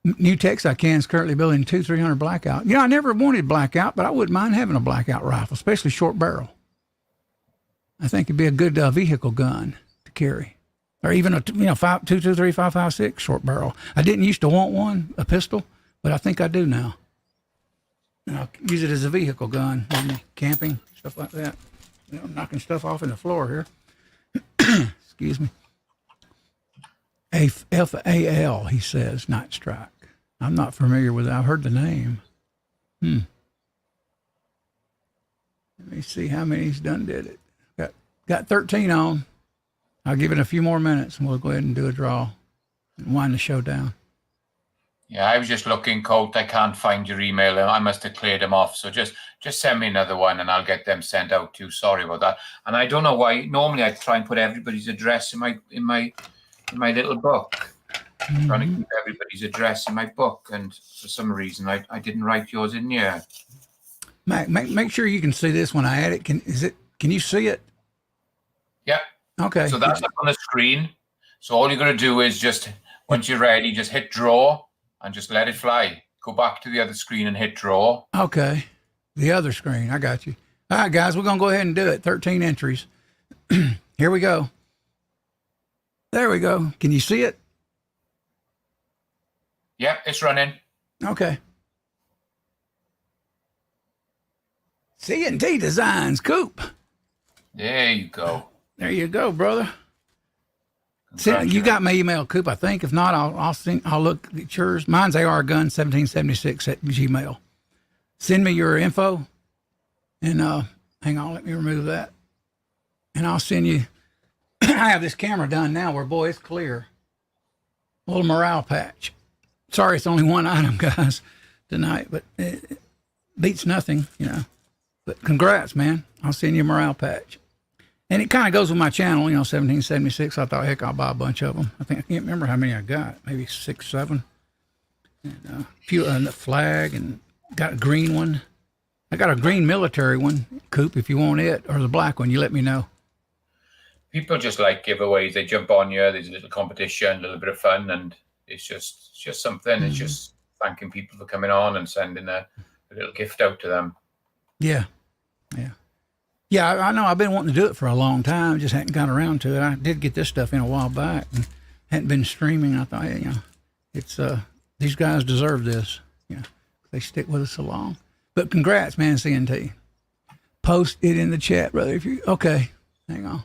New Texarkana is currently building 300 blackout. I never wanted blackout, but I wouldn't mind having a blackout rifle, especially short barrel. I think it'd be a good vehicle gun to carry. Or even a 223 5.56 short barrel. I didn't used to want one, a pistol, but I think I do now. And I'll use it as a vehicle gun, maybe camping, stuff like that. I'm knocking stuff off in the floor here. Excuse me. FAL, he says, Night Strike. I'm not familiar with it. I've heard the name. Let me see how many he's done did it. Got 13 on. I'll give it a few more minutes and we'll go ahead and do a draw and wind the show down. Yeah, I was just looking, Colt. I can't find your email. I must have cleared them off. So just send me another one and I'll get them sent out to you. Sorry about that. And I don't know why. Normally I try and put everybody's address in my little book. I'm trying to keep everybody's address in my book. And for some reason I didn't write yours in here. Mac, make sure you can see this when I add it. Can you see it? Yeah. Okay. So that's up on the screen. So all you're going to do is just, once you're ready, just hit draw and just let it fly. Go back to the other screen and hit draw. Okay. The other screen. I got you. All right, guys, we're going to go ahead and do it. 13 entries. Here we go. There we go. Can you see it? Yeah, it's running. Okay. C&T Designs, Coop. There you go. There you go, brother. You got my email, Coop, I think. If not, I'll look at yours. Mine's argun1776 at Gmail. Send me your info. And hang on, let me remove that. And I'll send you. I have this camera done now where, boy, it's clear. A little morale patch. Sorry, it's only one item, guys, tonight, but it beats nothing, you know. But congrats, man. I'll send you a morale patch. And it kind of goes with my channel, 1776. I thought, heck, I'll buy a bunch of them. I can't remember how many I got. Maybe 6, 7. And a few the flag, and got a green one. I got a green military one, Coop, if you want it, or the black one, you let me know. People just like giveaways. They jump on you. There's a little competition, a little bit of fun, and it's just something. Mm-hmm. It's just thanking people for coming on and sending a little gift out to them. Yeah. Yeah, I know. I've been wanting to do it for a long time. Just hadn't got around to it. I did get this stuff in a while back and hadn't been streaming. I thought, hey, it's these guys deserve this. They stick with us so long. But congrats, man, C&T. Post it in the chat, brother. If you okay, hang on.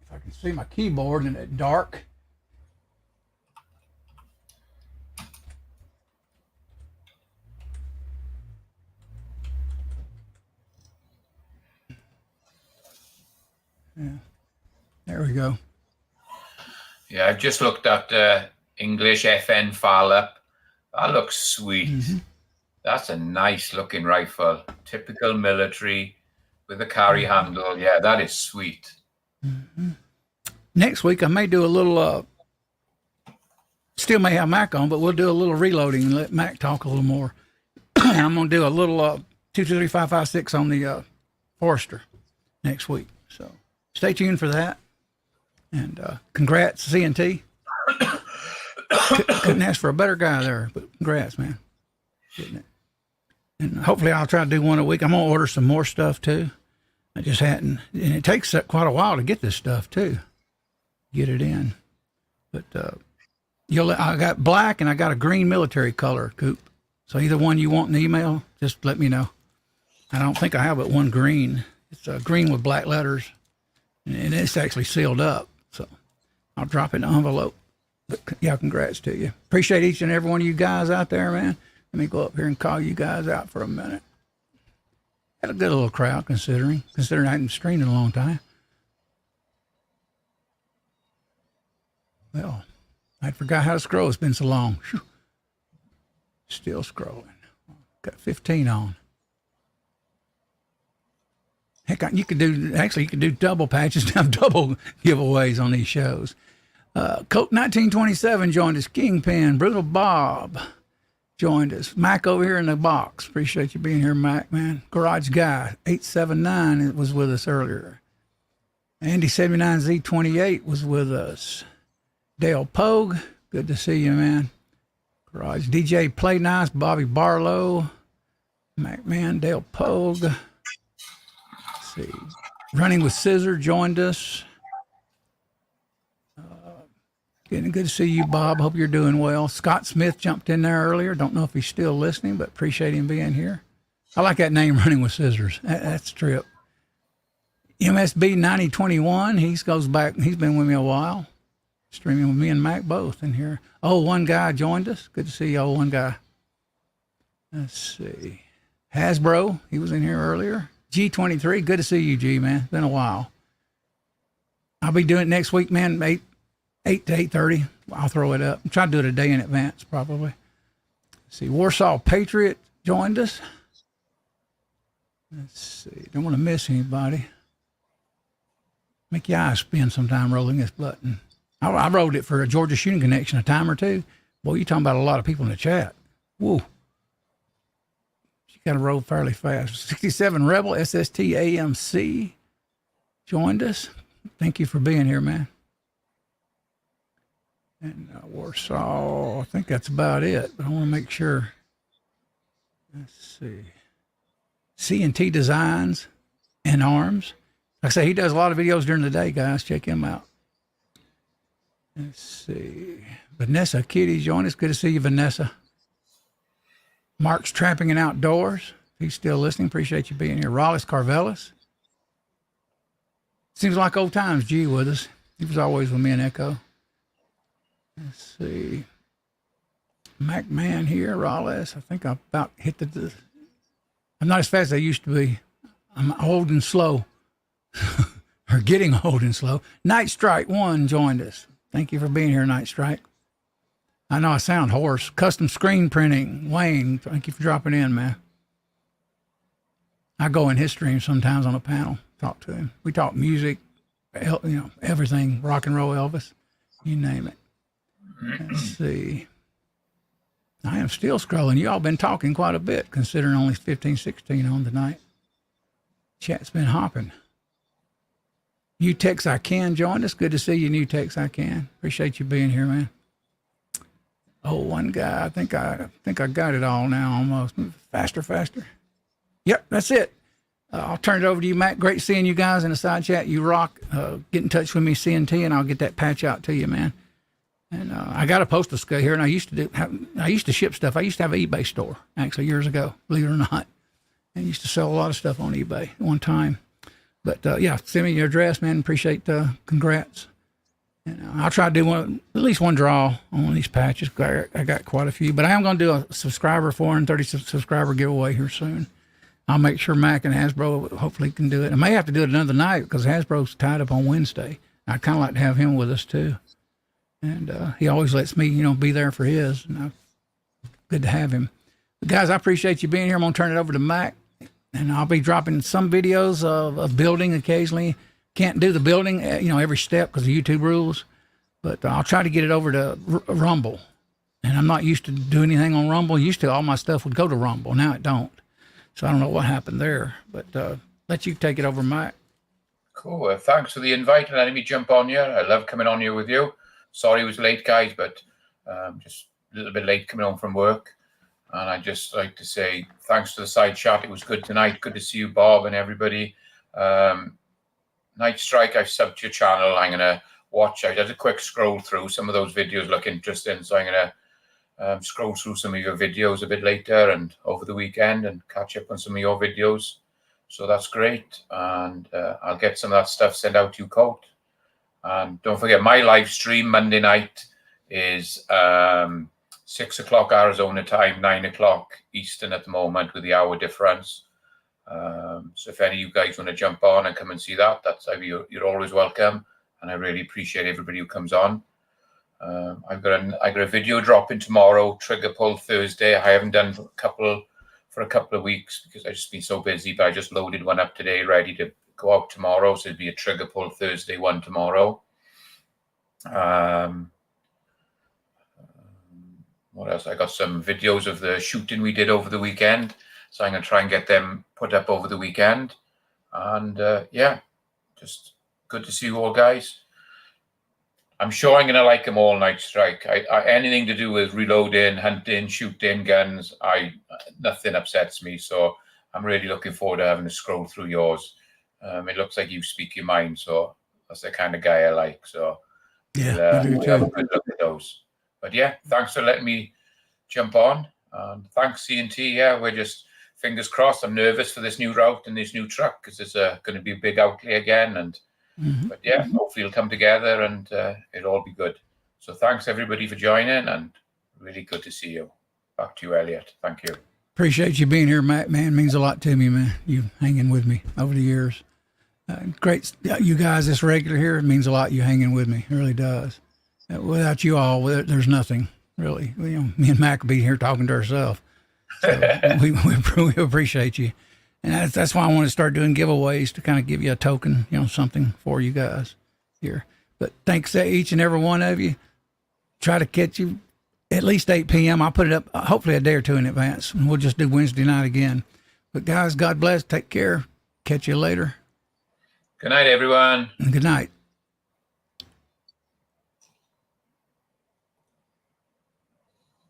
If I can see my keyboard in that dark. Yeah, there we go. Yeah, I've just looked at English FN file up. That looks sweet. Mm-hmm. That's a nice looking rifle. Typical military with a carry handle. Yeah, that is sweet. Mm-hmm. Next week, I may do a little, still may have Mac on, but we'll do a little reloading and let Mac talk a little more. I'm going to do a little 223556 on the Forester next week. So stay tuned for that. And congrats, C&T. Couldn't ask for a better guy there, but congrats, man. And hopefully I'll try to do one a week. I'm going to order some more stuff, too. I just hadn't. And it takes quite a while to get this stuff, too. Get it in. But I got black and I got a green military color, Coop. So either one you want in the email, just let me know. I don't think I have but one green. It's green with black letters. And it's actually sealed up. So I'll drop it in an envelope. But yeah, congrats to you. Appreciate each and every one of you guys out there, man. Let me go up here and call you guys out for a minute. Had a good little crowd considering I hadn't streamed in a long time. Well, I forgot how to scroll. It's been so long. Whew. Still scrolling. Got 15 on. Heck, you could do double patches, have double giveaways on these shows. Colt 1927 joined us. Kingpin, Brutal Bob joined us. Mac over here in the box. Appreciate you being here, Mac, man. Garage Guy 879 was with us earlier. Andy 79Z28 was with us. Dale Pogue, good to see you, man. Garage DJ Play Nice, Bobby Barlow, Mac Man, Dale Pogue. See. Running with Scissor joined us. Getting good to see you, Bob. Hope you're doing well. Scott Smith jumped in there earlier. Don't know if he's still listening, but appreciate him being here. I like that name, Running with Scissors. That's a trip. MSB 9021. He goes back. He's been with me a while. Streaming with me and Mac both in here. Oh, one guy joined us. Good to see you, one guy. Let's see. Hasbro. He was in here earlier. G23, good to see you, G, man. Been a while. I'll be doing it next week, man, 8 to 8:30. I'll throw it up. I'm trying to do it a day in advance, probably. Let's see, Warsaw Patriot joined us. Let's see, don't want to miss anybody. Make your eyes spin sometime rolling this button. I rolled it for a Georgia Shooting Connection a time or two. Boy, you're talking about a lot of people in the chat. Whoa. got to roll fairly fast. 67 Rebel SST AMC joined us. Thank you for being here, man. And Warsaw, I think that's about it. But I want to make sure. Let's see. C&T Designs and Arms. Like I say, he does a lot of videos during the day, guys. Check him out. Let's see. Vanessa Kitty joined us. Good to see you, Vanessa. Mark's Trapping and Outdoors. He's still listening. Appreciate you being here. Rollis Carvelis. Seems like old times, G with us. He was always with me and Echo. Let's see. MacMan here, Rollis. I think I about hit the. I'm not as fast as I used to be. I'm old and slow. Or getting old and slow. Night Strike 1 joined us. Thank you for being here, Night Strike. I know I sound hoarse. Custom Screen Printing. Wayne, thank you for dropping in, man. I go in his stream sometimes on a panel. Talk to him. We talk music, everything. Rock and roll Elvis. You name it. Let's see. I am still scrolling. You all been talking quite a bit, considering only 15, 16 on tonight. Chat's been hopping. New Tex I Can joined us. Good to see you, New Tex I Can. Appreciate you being here, man. Oh, one guy. I think I got it all now almost. Faster. Yep, that's it. I'll turn it over to you, Matt. Great seeing you guys in the side chat. You rock. Get in touch with me, C&T, and I'll get that patch out to you, man. And I got a postal scale here, and I used to ship stuff. I used to have an eBay store, actually, years ago, believe it or not. And used to sell a lot of stuff on eBay at one time. But, yeah, send me your address, man. Appreciate the congrats. And I'll try to do at least one draw on one of these patches. I got quite a few. But I am going to do a subscriber, 430 subscriber giveaway here soon. I'll make sure Mac and Hasbro hopefully can do it. I may have to do it another night because Hasbro's tied up on Wednesday. I'd kind of like to have him with us, too. And he always lets me, be there for his. And good to have him. But guys, I appreciate you being here. I'm going to turn it over to Mac. And I'll be dropping some videos of building occasionally. Can't do the building, every step because of YouTube rules. But I'll try to get it over to Rumble. And I'm not used to doing anything on Rumble. Used to, all my stuff would go to Rumble. Now it don't. So I don't know what happened there. But let you take it over, Mike. Cool. Thanks for the invite and letting me jump on here. I love coming on here with you. Sorry it was late, guys, but just a little bit late coming home from work. And I'd just like to say thanks to the side chat. It was good tonight. Good to see you, Bob, and everybody. Night Strike, I've subbed to your channel. I'm going to watch. I did a quick scroll through. Some of those videos look interesting. So I'm going to scroll through some of your videos a bit later and over the weekend and catch up on some of your videos. So that's great. And I'll get some of that stuff sent out to you, Colt. And don't forget, my live stream Monday night is 6 o'clock Arizona time, 9 o'clock Eastern at the moment with the hour difference. So if any of you guys want to jump on and come and see that, you're always welcome. And I really appreciate everybody who comes on. I got a video dropping tomorrow, trigger pull Thursday. I haven't done for a couple of weeks because I've just been so busy, but I just loaded one up today, ready to go out tomorrow. So it'll be a trigger pull Thursday one tomorrow. What else? I got some videos of the shooting we did over the weekend. So I'm going to try and get them put up over the weekend. And yeah, just good to see you all, guys. I'm sure I'm going to like them all, Night Strike. Anything to do with reloading, hunting, shooting, guns, nothing upsets me. So I'm really looking forward to having to scroll through yours. It looks like you speak your mind. So that's the kind of guy I like. So yeah, we'll have a good look at those. But yeah, thanks for letting me jump on. And thanks, C&T. Yeah, we're just fingers crossed. I'm nervous for this new route and this new truck because it's going to be a big outlay again. And but yeah, hopefully it'll come together and it'll all be good. So thanks everybody for joining and really good to see you. Back to you, Elliot. Thank you. Appreciate you being here, Matt. Man, it means a lot to me, man. You hanging with me over the years. Great, you guys, this regular here, it means a lot. You hanging with me, it really does. Without you all, there's nothing really. Me and Mac will be here talking to ourselves. So we appreciate you. And that's why I want to start doing giveaways to kind of give you a token, something for you guys here. But thanks to each and every one of you. Try to catch you at least 8 p.m. I'll put it up hopefully a day or two in advance, and we'll just do Wednesday night again. But guys, God bless. Take care. Catch you later. Good night, everyone. And good night.